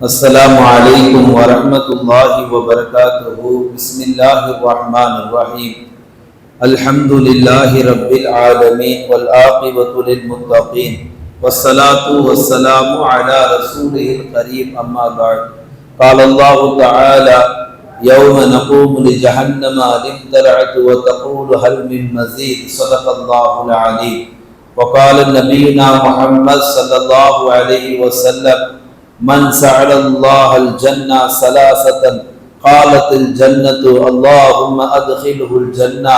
السلام عليكم ورحمة الله وبركاته. بسم الله الرحمن الرحيم. الحمد لله رب العالمين والعاقبة للمتقين والصلاة والسلام على رسوله الكريم أما بعد. قال الله تعالى: يوم نقوم لجهنم امتلأت وتقول هل من مزيد. صدق الله العليم. وقال نبينا محمد صلى الله عليه وسلم: من سأل الله الجنة ثلاثة قالت الجنة اللهم أدخله الجنة،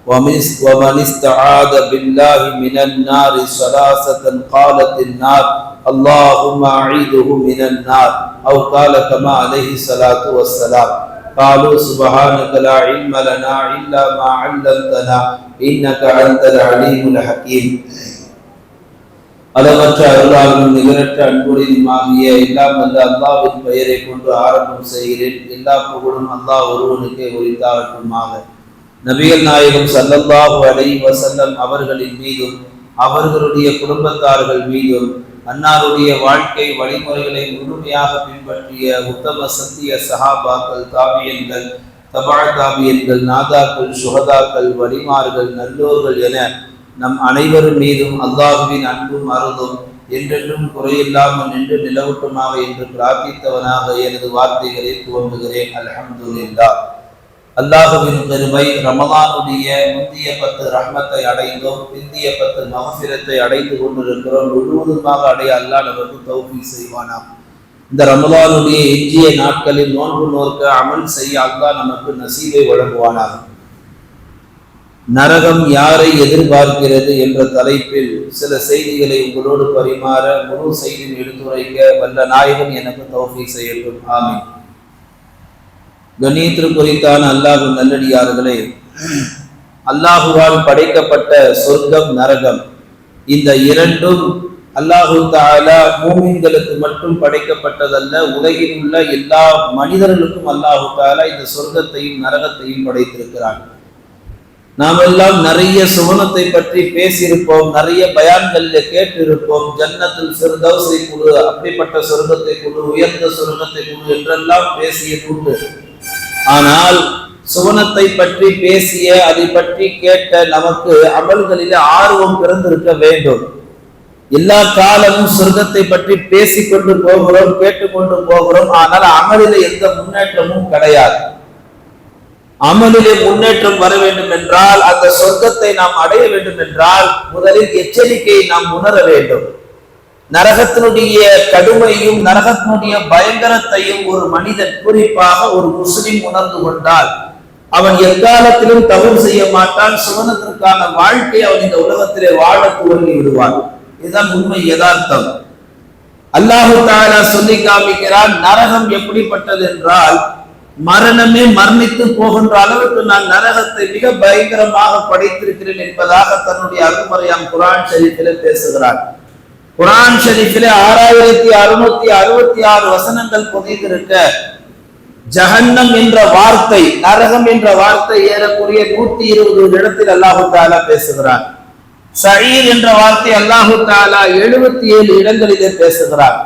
ومن استعاذ بالله من النار ثلاثة قالت النار اللهم أعيذه من النار، أو قال كما عليه الصلاة والسلام. قالوا سبحانك لا علم لنا إلا ما علمتنا إنك أنت العليم الحكيم. அளவற்ற அருளாளனும் நிகரற்ற அன்புடையுமாகிய எல்லாம் வல்ல அல்லாஹ்வின் பெயரை கொண்டு ஆரம்பம் செய்கிறேன். எல்லா புகழும் அல்லாஹ் ஒருவனுக்கே உரித்தாகட்டுமாக. நபிகள் நாயகம் ஸல்லல்லாஹு அலைஹி வஸல்லம் அவர்களின் மீதும் அவர்களுடைய குடும்பத்தார்கள் மீதும் அன்னாருடைய வாழ்க்கை வழிமுறைகளை முழுமையாக பின்பற்றிய உத்தம சத்திய சஹாபாக்கள், தாபியன்கள், தபா தாபியன்கள், நாதாக்கள், சுஹதாக்கள், வலிமார்கள், நல்லோர்கள் என நம் அனைவரும் மீதும் அல்லாஹுவின் அன்பும் அருளும் என்றென்றும் குறையில்லாமல் நின்று நிலவட்டுமாக என்று பிரார்த்தித்தவனாக எனது வார்த்தைகளை துவங்குகிறேன். அல்ஹம்துலில்லாஹ். அல்லாஹுவின் பெருமை. ரமலானுடைய முந்திய 10 ரஹ்மத்தை அடைந்தோம், பிந்திய 10 மஃபிரத்தை அடைந்து கொண்டிருக்கிறோம். முழுவதுமாக அடைய அல்லாஹ் நமக்கு தௌஃபீக் செய்வானாம். இந்த ரமலானுடைய எஞ்சிய நாட்களில் நோன்பு நோக்க அமல் செய்ய அல்லாஹ் நமக்கு நசீபை வழங்குவானாக. நரகம் யாரை எதிர்பார்க்கிறது என்ற தலைப்பில் சில செய்திகளை உங்களோடு பரிமாற முழு செய்தியும் எடுத்துரைக்க வல்ல நாயகன் எனக்கு தௌஃபீக் செய்யட்டும். ஆமீன். கண்ணியத்திற்குரித்தான அல்லாஹ் நல்லடியார்களே, அல்லாஹுவால் படைக்கப்பட்ட சொர்க்கம், நரகம், இந்த இரண்டும் அல்லாஹு தஆலா மூமின்களுக்கு மட்டும் படைக்கப்பட்டதல்ல, உலகில் உள்ள எல்லா மனிதர்களுக்கும் அல்லாஹு தஆலா இந்த சொர்க்கத்தையும் நரகத்தையும் படைத்திருக்கிறான். நாம் எல்லாம் நிறைய சுவனத்தை பற்றி பேசியிருப்போம், நிறைய பயான்கள்ல கேட்டிருப்போம். ஜன்னத்துல் ஃபிர்தௌஸை குழு, அப்படிப்பட்ட சொர்க்கத்தை குழு, உயர்ந்த சொர்க்கத்தை குழு என்றெல்லாம் பேசியதுண்டு. ஆனால் சுவனத்தை பற்றி பேசிய, அதை பற்றி கேட்ட நமக்கு அமல்களிலே ஆர்வம் பிறந்திருக்க வேண்டும். எல்லா காலமும் சொர்க்கத்தை பற்றி பேசிக்கொண்டு போகிறோம், கேட்டுக்கொண்டு போகிறோம். ஆனால் அமலிலே எந்த முன்னேற்றமும் கிடையாது. அமலிலே முன்னேற்றம் வர வேண்டும் என்றால், அந்த சொர்க்கத்தை நாம் அடைய வேண்டும் என்றால் முதலில் எச்சரிக்கையை நாம் உணர வேண்டும். நரகத்தினுடைய கடுமையும் நரகத்தினுடைய பயங்கரத்தையும் ஒரு மனிதன், குறிப்பாக ஒரு முஸ்லிம் உணர்ந்து கொண்டால் அவன் எக்காலத்திலும் தவறு செய்ய மாட்டான். சுவனத்திற்கான வாழ்க்கை அவன் இந்த உலகத்திலே வாழ துவங்கி விடுவான். இதுதான் உண்மை, யதார்த்தம். அல்லாஹு தஆலா சொல்லி காமிக்கிறான், நரகம் எப்படிப்பட்டது என்றால், மரணமே மரணித்து போகின்ற அளவுக்கு நான் நரகத்தை மிக பயங்கரமாக படைத்திருக்கிறேன் என்பதாக தன்னுடைய அருள்மறையாம் குர்ஆன் ஷரீஃபிலே பேசுகிறார். குர்ஆன் ஷரீஃபிலே 6666 வசனங்கள் பொதிந்திருக்க, ஜஹன்னம் என்ற வார்த்தை, நரகம் என்ற வார்த்தை ஏறக்குறைய 120 இடத்தில் அல்லாஹு தஆலா பேசுகிறார். சயீர் என்ற வார்த்தை அல்லாஹு தஆலா 77 இடங்களிலே பேசுகிறார்.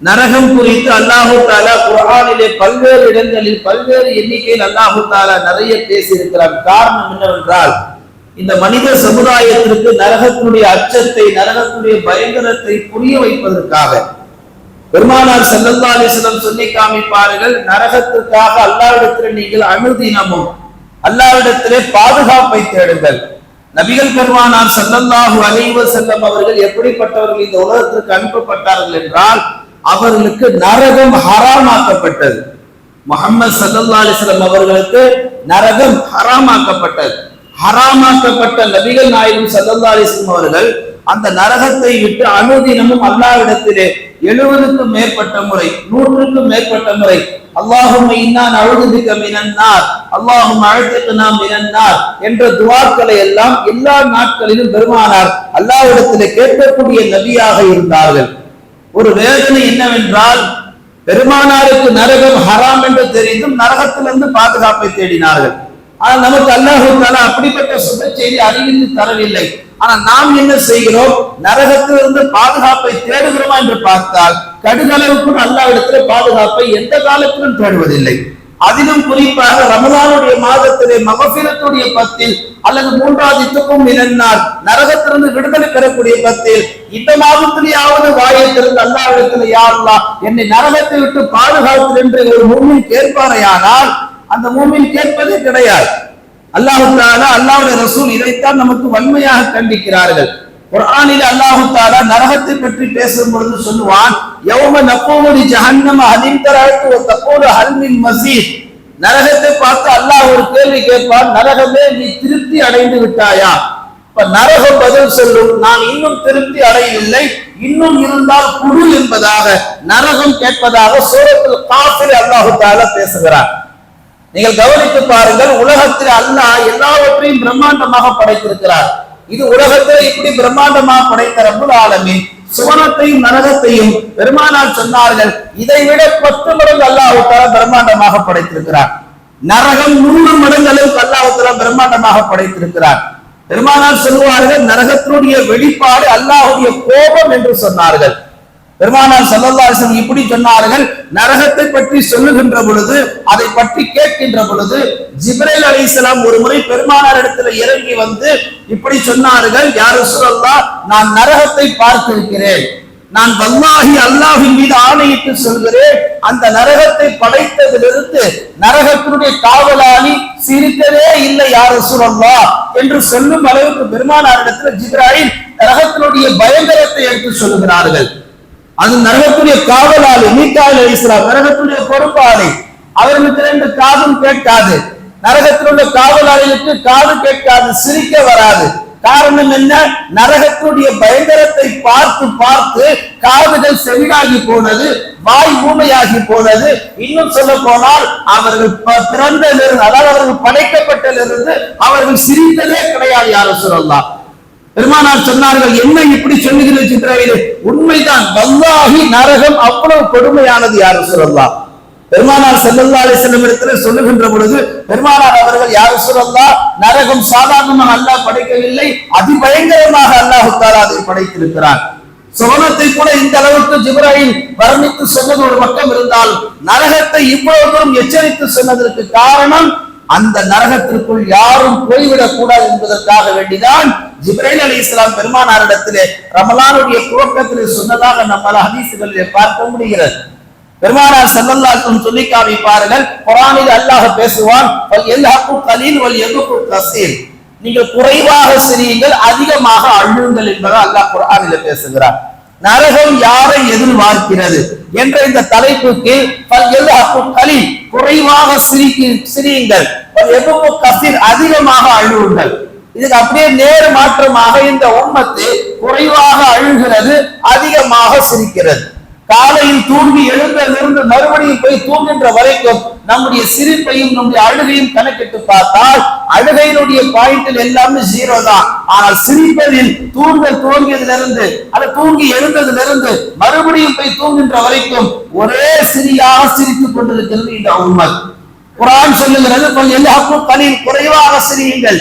நரகம் குறித்து அல்லாஹு தஆலா குர்ஆனிலே பல்வேறு இடங்களில் பல்வேறு எண்ணிக்கையில் அல்லாஹு தஆலா நிறைய பேசியிருக்கிறார். காரணம் என்னவென்றால், இந்த மனித சமுதாயத்திற்கு நரகத்தினுடைய அச்சத்தை, நரகத்தினுடைய பயங்கரத்தை புரிய வைப்பதற்காக பெருமானார் ஸல்லல்லாஹு அலைஹி வஸல்லம் சொல்லி காமிப்பார்கள், நரகத்திற்காக அல்லாஹ்விடத்திலே நீங்கள் அனுதினமும் அல்லாஹ்விடத்திலே பாதுகாப்பை தேடுங்கள். நபிகள் பெருமானார் ஸல்லல்லாஹு அலைஹி வஸல்லம் அவர்கள் எப்படிப்பட்டவர்கள் இந்த உலகத்திற்கு அனுப்பப்பட்டார்கள் என்றால், அவர்களுக்கு நரகம் ஹராமாக்கப்பட்டது. முஹம்மது ஸல்லல்லாஹு அலைஹி வஸல்லம் அவர்களுக்கு நரகம் ஹராமாக்கப்பட்டது. ஹராமாக்கப்பட்ட நபிகள் நாயகம் ஸல்லல்லாஹு அலைஹி வஸல்லம் அவர்கள் அந்த நரகத்தை விட்டு அனுதினமும் அல்லாஹ்விடத்திலே 70க்கும் மேற்பட்ட முறை, 100க்கும் மேற்பட்ட முறை அல்லாஹும்ம இன்னா நஊது பிக மினன் நார், அல்லாஹும்ம அஅதிக்னா மினன் நார் என்ற துஆக்களை எல்லாம் எல்லா நாட்களிலும் பெருமானார் அல்லாஹ்விடத்திலே கேட்கக்கூடிய நபியாக இருந்தார்கள். ஒரு வேதனை என்னவென்றால், பெருமானாருக்கு நரகம் ஹராம் என்று தெரிந்தும் நரகத்திலிருந்து பாதுகாப்பை தேடினார்கள். ஆனால் நமக்கு அல்லாஹ் தஆலா அப்படிப்பட்ட சுப செய்தி அறிவித்து தரவில்லை. ஆனா நாம் என்ன செய்கிறோம்? நரகத்திலிருந்து பாதுகாப்பை தேடுகிறோமா என்று பார்த்தால் கடுகளவுக்கு அல்லாஹ்விடத்திலே பாதுகாப்பை எந்த காலத்திலும் தேடுவதில்லை. அதிலும் குறிப்பாக ரமலானுடைய மாதத்திலே மகஃபிரத்துடைய பத்தில் அல்லது 3வது இத்துக்கும் மினன்னார் நரகத்திலிருந்து விடுதலை பெறக்கூடிய பத்தில் இந்த மாதத்திலேயாவது வாயை திறந்து அல்லாஹ்விடத்திலே யா அல்லாஹ் என்னை நரகத்தை விட்டு பாதுகாத்து என்று ஒரு மூமின் கேட்பாரையானால் அந்த மூமின் கேட்பதே கிடையாது. அல்லாஹ் தஆலா அல்லாஹ்வுடைய ரசூல் இதைத்தான் நமக்கு வன்மையாக கண்டிக்கிறார்கள். குர்ஆனில் அல்லாஹ் தஆலா நரகத்தை பற்றி பேசும் பொழுது சொல்லுவான், யௌம நகூலு லி ஜஹன்னம ஹல் தரஅத்து வ தகூலு ஹல் மின் மஸீத். நரகத்தை பார்த்து அல்லாஹ் ஒரு கேள்வி கேட்பான், நரகமே நீ திருப்தி அடைந்து விட்டாயா? இப்ப நரகம் பதில் சொல்லும், நான் இன்னும் திருப்தி அடையவில்லை, இன்னும் இருந்தால் குடு என்பதாக நரகம் கேட்பதாக சூரத்துல் காஃபில் அல்லாஹ் தஆலா பேசுகிறார். நீங்கள் கவனித்து பாருங்கள், உலகத்தில் அல்லாஹ் எல்லாவற்றையும் பிரம்மாண்டமாக படைத்திருக்கிறார். இது உலகத்தில் இப்படி பிரம்மாண்டமாக படைத்த ரப்புல் ஆலமீன் சுவனத்தையும் நரகத்தையும் பெருமானார் சொன்னார்கள், இதை விட 10 மடங்கு அல்லாஹ் தஆலா பிரம்மாண்டமாக படைத்திருக்கிறார். நரகம் 100 மடங்கு அளவுக்கு அல்லாஹ் தஆலா பிரம்மாண்டமாக படைத்திருக்கிறார். பெருமானார் சொல்லுவார்கள், நரகத்தினுடைய வெளிப்பாடு அல்லாஹ்வுடைய கோபம் என்று சொன்னார்கள். பெருமானார் ஸல்லல்லாஹு அலைஹி வஸல்லம் இப்படி சொன்னார்கள், நரகத்தை பற்றி சொல்லுகின்ற பொழுது, அதை பற்றி கேட்கின்ற பொழுது ஜிப்ரீல் அலைஹிஸ்ஸலாம் ஒரு முறை பெருமானார் இடத்துல இறங்கி வந்து இப்படி சொன்னார்கள், யா ரசூலல்லாஹ், நான் நரகத்தை பார்த்திருக்கிறேன், நான் வல்லாஹி அல்லாஹ்வின் மீது ஆணையிட்டு சொல்கிறேன், அந்த நரகத்தை படைத்ததிலிருந்து நரகத்தினுடைய காவலாளி சிரிக்கவே இல்லை யா ரசூலல்லாஹ் என்று சொல்லும் அளவுக்கு பெருமானார் இடத்துல ஜிப்ரீல் நரகத்தினுடைய பயங்கரத்தை எடுத்து சொல்லுகிறார்கள். அது நரகத்துடைய காவலாளி மீகாயில் அலைஹிஸ்ஸலாம், நரகத்துடைய பொறுப்பாளி, அவர்களுக்கு 2 காதும் கேட்காது. நரகத்தில் உள்ள காவலாளிகளுக்கு காது கேட்காது, சிரிக்க வராது. காரணம் என்ன? நரகத்துடைய பயங்கரத்தை பார்த்து பார்த்து காதுகள் செவிடாகி போனது, வாய் ஊமையாகி போனது. இன்னும் சொல்ல போனால் அவர்கள் பிறந்ததிலிருந்து, அதாவது அவர்கள் படைக்கப்பட்டதிலிருந்து அவர்கள் சிரித்ததே கிடையாது. யா ரசூலல்லாஹ், பெருமானார் சொன்னார்கள், என்ன இப்படி சொல்லுகிற ஜிப்ரீல்? உண்மைதான், வல்லாஹி நரகம் அவ்வளவு கொடுமையானது யா ரசூலல்லாஹ். பெருமானார் ஸல்லல்லாஹு அலைஹி வஸல்லம் இடத்தில் சொல்லுகின்ற பொழுது பெருமானார் அவர்கள், யா ரசூலல்லாஹ், நரகம் சாதாரணமாக அல்லாஹ் படைக்கவில்லை, அதிபயங்கரமாக அல்லாஹ் தஆலா அதை படைத்திருக்கிறார். சுவனத்தை கூட இந்த அளவுக்கு ஜிப்ரீல் வர்ணித்து சொன்னது ஒரு பக்கம் இருந்தாலும் நரகத்தை இவ்வளவு தூரம் எச்சரித்து சொன்னதற்கு காரணம் அந்த நரகத்திற்குள் யாரும் போய்விடக் கூடாது என்பதற்காக வேண்டிதான் ஜிப்ரீல் அலைஹிஸ்ஸலாம் பெருமானாரிடத்திலே ரமலானுடைய துவக்கத்திலே சொன்னதாக நம்மால் ஹதீஸ்களிலே பார்க்க முடிகிறது. பெருமானார் ஸல்லல்லாஹு அலைஹி வஸல்லம் சொல்லி காமிப்பார்கள், குர்ஆனில் அல்லாஹ் பேசுவான், வல் யல்ஹகு கலீல் வல் யதுகு கஸீர். நீங்கள் குறைவாக சிரியுங்கள், அதிகமாக அழுங்கள் என்பதை அல்லாஹ் குர்ஆனிலே பேசுகிறார். நரகம் யாரை எதிர்பார்க்கிறது என்ற இந்த தலைப்புக்கு வல் யல்ஹகு கலீல், குறைவாக சிரியுங்கள், வல் யதுகு கஸீர், அதிகமாக அழுங்கள். இதுக்கு அப்படியே நேர் மாற்றமாக இந்த உம்மத்து குறைவாக அழுகிறது, அதிகமாக சிரிக்கிறது. காலையில் தூங்கி எழுந்ததிலிருந்து மறுபடியும் போய் தூங்குகின்ற வரைக்கும் நம்முடைய சிரிப்பையும் நம்முடைய அழுகையும் கணக்கிட்டு பார்த்தால் அழுகையினுடைய பாயிண்டில் எல்லாமே 0 தான். ஆனால் சிரிப்பதில் துவங்கியதிலிருந்து அல்ல தூங்கி எழுந்ததிலிருந்து மறுபடியும் போய் தூங்குகின்ற வரைக்கும் ஒரே சிரியாக சிரித்துக் கொண்டிருக்கிறது இந்த உம்மத். குர்ஆன் சொல்லுகிறது, யல்ஹகு கலீல், குறைவாக சிரியுங்கள்.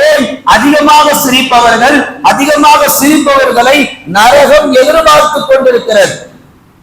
ஏன்? அதிகமாக சிரிப்பவர்கள், அதிகமாக சிரிப்பவர்களை நரகம் எதிர்பார்த்து கொண்டிருக்கிறது.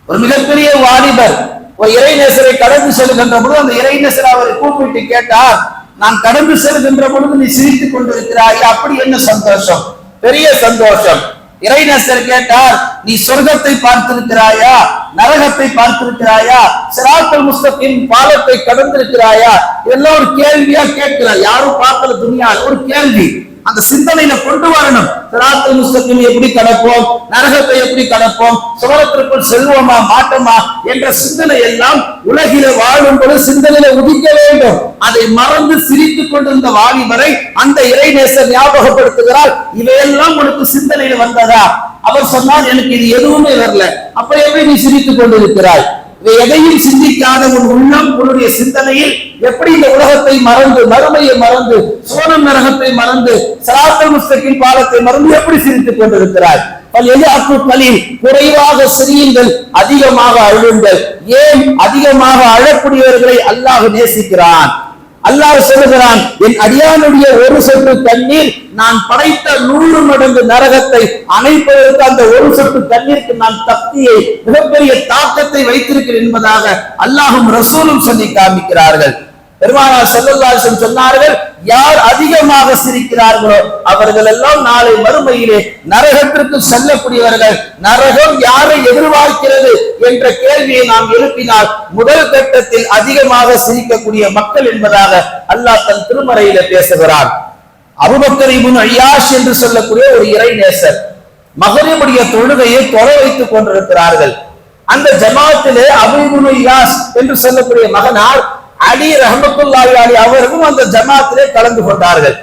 ஒரு மிகப்பெரிய வாலிபர் ஒரு இறைநேசரை கடந்து செல்கின்ற பொழுது அந்த இறைநேசர் அவரை கூப்பிட்டு கேட்டார், நான் கடந்து செல்கின்ற பொழுது நீ சிரித்துக் கொண்டிருக்கிறாய், அப்படி என்ன சந்தோஷம்? பெரிய சந்தோஷம். இறைநேசர் கேட்டார், நீ சொர்க்கத்தை பார்த்திருக்கிறாயா, நரகத்தை பார்த்திருக்கிறாயா, சிராத்துல் முஸ்தகீம் பாலத்தை கடந்திருக்கிறாயா? இதெல்லாம் ஒரு கேள்வியா கேட்கிறார். யாரும் பார்க்கல துனியாவில், ஒரு கேள்வி. அந்த சிந்தனையில கொண்டு வரணும். சிராத்துல் முஸ்தகீம் எப்படி கடப்போம், நரகத்தை எப்படி கடப்போம், சுவனத்திற்குள் செல்வோமா மாட்டோமா என்ற சிந்தனை எல்லாம் உலகில வாழும் பொழுது சிந்தனையில உதிக்க வேண்டும். அதை மறந்து சிரித்துக் கொண்டிருந்த வாலிபரை அந்த இறைநேசர் ஞாபகப்படுத்துகிறார், இவையெல்லாம் உனக்கு சிந்தனையில வந்ததா? அவர் சொன்னார், எனக்கு இது எதுவுமே வரல. அப்ப எப்படி நீ சிரித்துக் கொண்டிருக்கிறாய்? எதையும் சிந்திக்காத உன் உள்ளம், உன்னுடைய சிந்தனையில் எப்படி இந்த உலகத்தை மறந்து, மறுமையை மறந்து, சுவனம் நரகத்தை மறந்து, சிராத்துல் முஸ்தகீம் பாலத்தை மறந்து எப்படி சிரித்துக் கொண்டிருக்கிறாய்? யல்ஹகு கலீல், குறைவாக சிரியுங்கள், அதிகமாக அழுங்கள். ஏன்? அதிகமாக அழக்கூடியவர்களை அல்லாஹ் நேசிக்கிறான். அல்லாஹ் சொல்லுகிறான், என் அடியானுடைய ஒரு சொட்டு தண்ணீர் நான் படைத்த 100 மடங்கு நரகத்தை அணைப்பதற்கு அந்த ஒரு சொட்டு தண்ணீருக்கு நான் சக்தியை, மிகப்பெரிய தாக்கத்தை வைத்திருக்கிறேன் என்பதாக அல்லாஹும் ரசூலும் சொல்லி காமிக்கிறார்கள். பெருமானார் ஸல்லல்லாஹு அலைஹி வஸல்லம் சொன்னார்கள், யார் அதிகமாக சிரிக்கிறார்களோ அவர்கள் எல்லாம் நாளை மறுமையிலே நரகத்திற்கு செல்லக்கூடியவர்கள். நரகம் யாரை எதிர்பார்க்கிறது என்ற கேள்வியை நாம் எழுப்பினால் முதல் கட்டத்தில் அதிகமாக சிரிக்கக்கூடிய மக்கள் என்பதாக அல்லாஹ் தன் திருமறையில பேசுகிறார். அபூபக்கர் இப்னு அய்யாஷ் என்று சொல்லக்கூடிய ஒரு இறைநேசர் மகரிபுடைய தொழுகையை தொலை வைத்துக் கொண்டிருக்கிறார்கள். அந்த ஜமாத்திலே அபூ இப்னு அய்யாஷ் என்று சொல்லக்கூடிய மகனார் அலி ரஹ்மத்துல்லாஹி அலைஹி அவர்களும் அந்த ஜமாத்திலே கலந்து கொண்டார்கள்.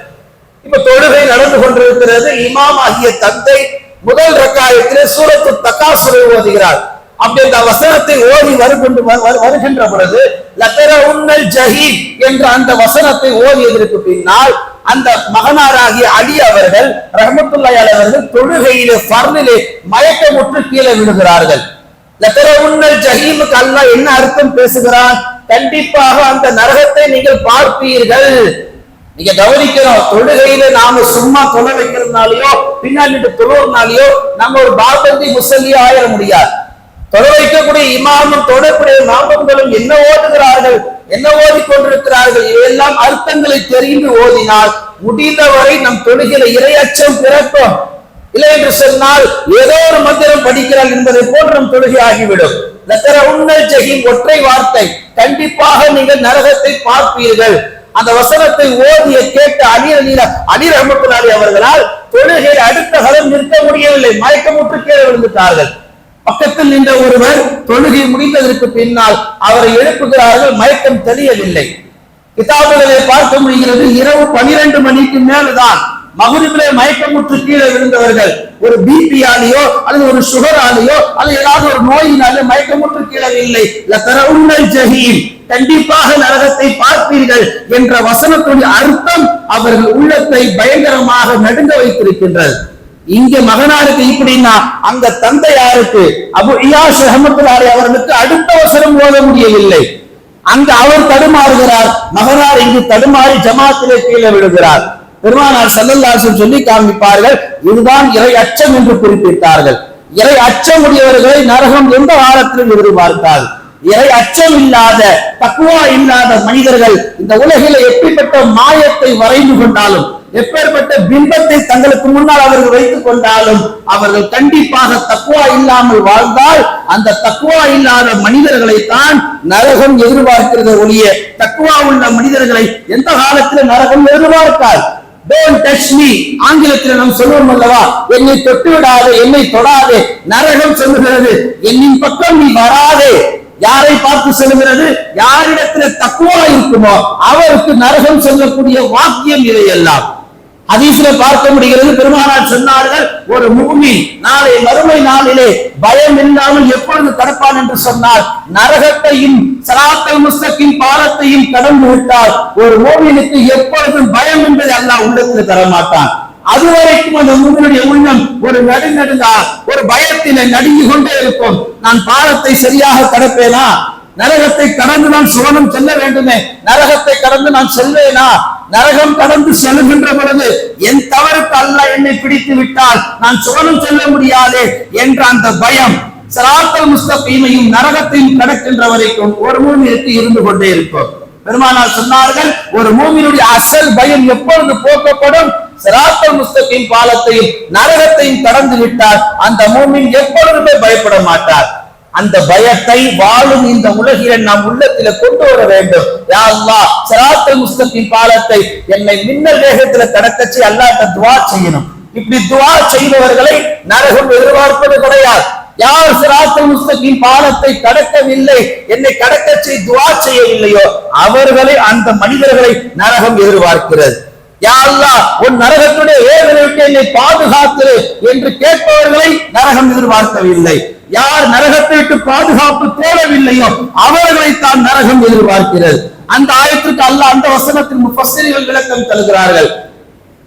இப்ப தொழுகை நடந்து கொண்டிருக்கிறது. இமாம் ஆகிய தந்தை முதல் ரக்காயத்திலே சூரத்து தகாசுரை ஓதுகிறார். அப்படி அந்த வசனத்தை ஓதி வருகின்ற பொழுது லதரவுன்னல் ஜஹீம் என்ற அந்த வசனத்தை ஓதியதற்கு பின்னால் அந்த மகனாராகிய அலி அவர்கள் ரஹ்மத்துல்லாஹி அலைஹி அவர்கள் தொழுகையிலே ஃபர்லிலே மயக்கமுற்று கீழே விழுகிறார்கள். லதரவுன்னல் ஜஹீமுக்கு அல்லாஹ் என்ன அர்த்தம் பேசுகிறான்? கண்டிப்பாக அந்த நரகத்தை நீங்கள் பார்ப்பீர்கள். நீங்க கவனிக்கிறோம், தொழுகையில நாம சும்மா தொலை வைக்கிறதுனாலயோ பின்னாடி தொழுவதுனாலயோ நம்ம ஒரு பாபந்தி முசல்லியா ஆயிட முடியாது. தொலை வைக்கக்கூடிய இமாமும் தொடர்புடைய மாமங்களும் என்ன ஓதுகிறார்கள், என்ன ஓதிக்கொண்டிருக்கிறார்கள், இவையெல்லாம் அர்த்தங்களை தெரிந்து ஓதினால் முடிந்தவரை நம் தொழுகையில இறையச்சம் பிறக்கும். இல்லை என்று சொன்னால் ஏதோ ஒரு மந்திரம் படிக்கிறார் என்பதை போன்று நம் தொழுகை ஆகிவிடும். ஒற்றை வார்த்தை, கண்டிப்பாக நீங்கள் நரகத்தை பார்ப்பீர்கள். அந்த வசனத்தை ஓதிய கேட்ட அலி ரஹ்மத்துல்லாஹி அவர்களால் தொழுகை அடுத்த கலம் நிறுத்த முடியவில்லை. மயக்கமுற்று கீழே விழுந்துட்டார்கள். பக்கத்தில் நின்ற ஒருவர் தொழுகை முடிந்ததற்கு பின்னால் அவரை எழுப்புகிறார்கள். மயக்கம் தெரியவில்லை. கிதாபுகளை பார்க்க முடிகிறது, இரவு 12 மணிக்கு மேல்தான் மகரிபிலே மயக்கமுற்று கீழே விழுந்தவர்கள் ஒரு பிபியாலேயோ அல்லது ஒரு சுகராலேயோ அல்லது ஏதாவது ஒரு நோயினாலே மயக்கமுற்று கீழே இல்லை. லதரவுன்னல் ஜஹீம், கண்டிப்பாக நரகத்தை பார்ப்பீர்கள் என்ற வசனத்துடைய அர்த்தம் அவர்கள் உள்ளத்தை பயங்கரமாக நடுங்க வைத்திருக்கின்றது. இங்க மகனாருக்கு இப்படின்னா அங்க தந்தையாருக்கு அபூ இயாஷ் ரஹ்மத்துல்லாஹி அலைஹி அவர்களுக்கு அடுத்த வசனம் ஓத முடியவில்லை. அங்க அவர் தடுமாறுகிறார், மகனார் இங்கு தடுமாறி ஜமாத்திலே கீழே விழுகிறார். பெருமானார் ஸல்லல்லாஹு அலைஹி வஸல்லம் சொல்லி காண்பிப்பார்கள், இதுதான் இறை அச்சம் என்று குறிப்பிட்டார்கள். இறை அச்சம் உடையவர்களை நரகம் எந்த காலத்திலும் எதிர்பார்க்காது. இறை அச்சம் இல்லாத, தக்வா இல்லாத மனிதர்கள் இந்த உலகில எப்படிப்பட்ட மாயத்தை வரைந்து கொண்டாலும், எப்பேற்பட்ட பிம்பத்தை தங்களுக்கு முன்னால் அவர்கள் வைத்துக் கொண்டாலும், அவர்கள் கண்டிப்பாக தக்வா இல்லாமல் வாழ்ந்தால் அந்த தக்வா இல்லாத மனிதர்களை தான் நரகம் எதிர்பார்க்கிறது ஒழிய தக்வா உள்ள மனிதர்களை எந்த காலத்தில் நரகம் எதிர்பார்க்காது. Don't touch me, ஆங்கிலத்தில் நாம் சொல்லுவோம் அல்லவா, என்னை தொட்டு விடாதே, என்னை தொடாதே. நரகம் சொல்லுகிறது, என்னின் பக்கம் நீ வராதே. யாரை பார்த்து சொல்லுகிறது? யாரிடத்தில் தக்வா இருக்குமோ அவருக்கு நரகம் சொல்லக்கூடிய வாக்கியம் இதையெல்லாம் ஹதீஸ்ல பார்க்க முடிகிறது. பெருமானார் சொன்னார்கள், ஒரு முஃமின் நாளை மறுமை நாளிலே பயம் இல்லாமல் எப்பொழுது கடப்பான் என்று சொன்னால், நரகத்தையும் ஸிராத்தல் முஸ்தகீம் பாலத்தையும் கடந்து விட்டால் ஒரு முஃமினுக்கு எப்பொழுதும் பயம் என்பதை அல்லாஹ் உள்ளத்தில் தர மாட்டான். அதுவரைக்கும் அந்த முஃமினுடைய உள்ளம் ஒரு நடுநடுங்கா, ஒரு பயத்திலே நடுங்கி கொண்டே இருக்கும். நான் பாலத்தை சரியாக கடப்பேனா? நரகத்தை கடந்து நான் சுவனம் செல்ல வேண்டுமே, நரகத்தை கடந்து நான் செல்வேனா? நரகம் கடந்து செல்கின்ற பொழுது என் தவறுக்கு அல்லாஹ் என்னை பிடித்து விட்டால் நான் சுவனம் செல்ல முடியாது என்ற அந்த பயம் ஸிராத்தல் முஸ்தகீமையும் நரகத்தையும் கடக்கின்ற வரைக்கும் ஒரு மூமினுக்கு இருந்து கொண்டே இருக்கும். பெருமானார் சொன்னார்கள், ஒரு மூமினுடைய அசல் பயம் எப்பொழுது போக்கப்படும்? ஸிராத்தல் முஸ்தகீம் பாலத்தையும் நரகத்தையும் கடந்து விட்டால் அந்த மூமின் எப்பொழுதுமே பயப்பட மாட்டார். அந்த பயத்தை வாழும் இந்த உலகில் நாம் உள்ளத்தில கொண்டு வர வேண்டும். யா அல்லாஹ், ஸிராத்தல் முஸ்தகீம் பாலத்தை என்னை மின்னல் வேகத்துல கடக்கச்சி அல்லாஹ்ட்ட துஆ செய்யணும். இப்படி துஆ செய்தவர்களை நரகம் எதிர்பார்ப்பது கிடையாது. யார் ஸிராத்தல் முஸ்தகீம் பாலத்தை கடக்கவில்லை, என்னை கடக்கச்சி துஆ செய்யவில்லையோ அவர்களை, அந்த மனிதர்களை நரகம் எதிர்பார்க்கிறது. யா அல்லாஹ், உன் நரகத்துடைய வேதனை விட்டு என்னை பாதுகாத்து என்று கேட்பவர்களை நரகம் எதிர்பார்க்கவில்லை. யார் நரகத்தை விட்டு பாதுகாப்பு தேடவில்லையோ அவர்களை தான் நரகம் எதிர்பார்க்கிறது. அந்த ஆயத்திற்கு அல்லாஹ் அந்த வசனத்தின் முஃபஸ்ஸிர்கள் விளக்கம் தருகிறார்கள்.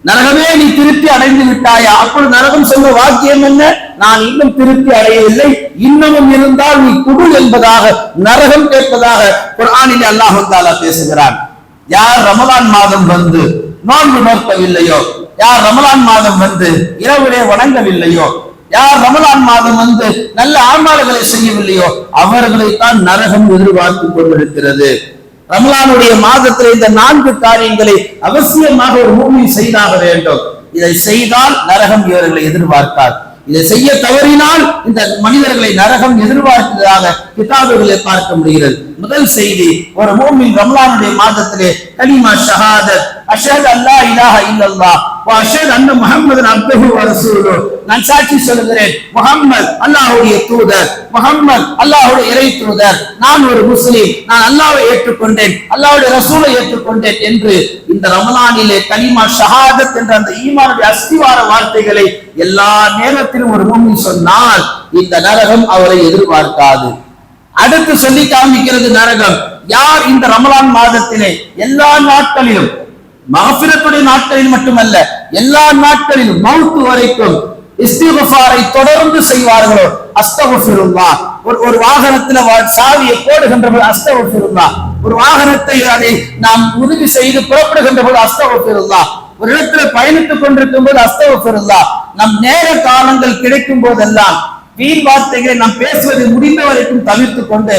நரகமே நீ திருப்தி அடைந்து விட்டாயா? அப்பொழுது நரகம் சொல்ல வாக்கியம் என்ன? நான் இன்னும் திருப்தி அடையவில்லை, இன்னமும் இருந்தால் நீ குடு என்பதாக நரகம் கேட்பதாக குர்ஆனில் அல்லாஹ் தஆலா பேசுகிறான். யார் ரமலான் மாதம் வந்து நோன்பு நோக்கவில்லையோ, யார் ரமலான் மாதம் வந்து இரவிலே வணங்கவில்லையோ, யார் ரமலான் மாதம் வந்து நல்ல ஆமால்களை செய்யவில்லையோ அவர்களைத்தான் நரகம் எதிர்பார்த்து கொண்டிருக்கிறது. ரமலானுடைய மாதத்தில் இந்த 4 காரியங்களை அவசியமாக ஒரு மூமின் செய்தாக வேண்டும். இதை செய்தால் நரகம் இவர்களை எதிர்பார்க்காது. இதை செய்ய தவறினால் இந்த மனிதர்களை நரகம் எதிர்பார்க்கிறதாக கிதாபுகளை பார்க்க முடிகிறது. முதல் செய்தி, ஒரு மூமின் ரமலானுடைய மாதத்திலே கலிமா ஷஹாதத் அஷ்ஹது அல்லா இலாஹ இல்லல்லாஹ் வ அஷ்ஹது அன்ன முஹம்மதன் அப்துஹு வ ரசூலுஹு, நான் சாட்சி சொல்கிறேன் முஹம்மது அல்லாஹ்வுடைய தூதர், முஹம்மது அல்லாஹ்வுடைய இறை தூதர், நான் ஒரு முஸ்லிம், நான் அல்லாஹ்வை ஏற்றுக்கொண்டேன், அல்லாஹ்வுடைய ரசூலை ஏற்றுக்கொண்டேன் என்று இந்த ரமலானிலே கலிமா ஷஹாதத் என்ற அந்த ஈமானுடைய அஸ்திவார வார்த்தைகளை எல்லா நேரத்திலும் ஒரு மூமின் சொன்னால் இந்த நரகம் அவரை எதிர்பார்க்காது. அடுத்து சொல்லி காமிக்கிறது நரகம். யார் இந்த ரமலான் மாதத்திலே எல்லா நாட்களிலும், மஃபிரத்துடைய நாட்களில் மட்டுமல்ல எல்லா நாட்களிலும் மௌத்து வரைக்கும் இஸ்திக்ஃபாரை தொடர்ந்து செய்வார்களோ, அஸ்தக்ஃபிருல்லாஹ், ஒரு வாகனத்துல சாவியை போடுகின்ற போது அஸ்தக்ஃபிருல்லாஹ், ஒரு வாகனத்தை அதை நாம் உறுதி செய்து புறப்படுகின்ற போது அஸ்தக்ஃபிருல்லாஹ், ஒரு இடத்துல பயணித்துக் கொண்டிருக்கும் போது அஸ்தக்ஃபிருல்லாஹ், நம் நேர காலங்கள் கிடைக்கும் போதெல்லாம் வீண் வார்த்தைகளை நாம் பேசுவதை முடிந்த வரைக்கும் தவிர்த்துக் கொண்டு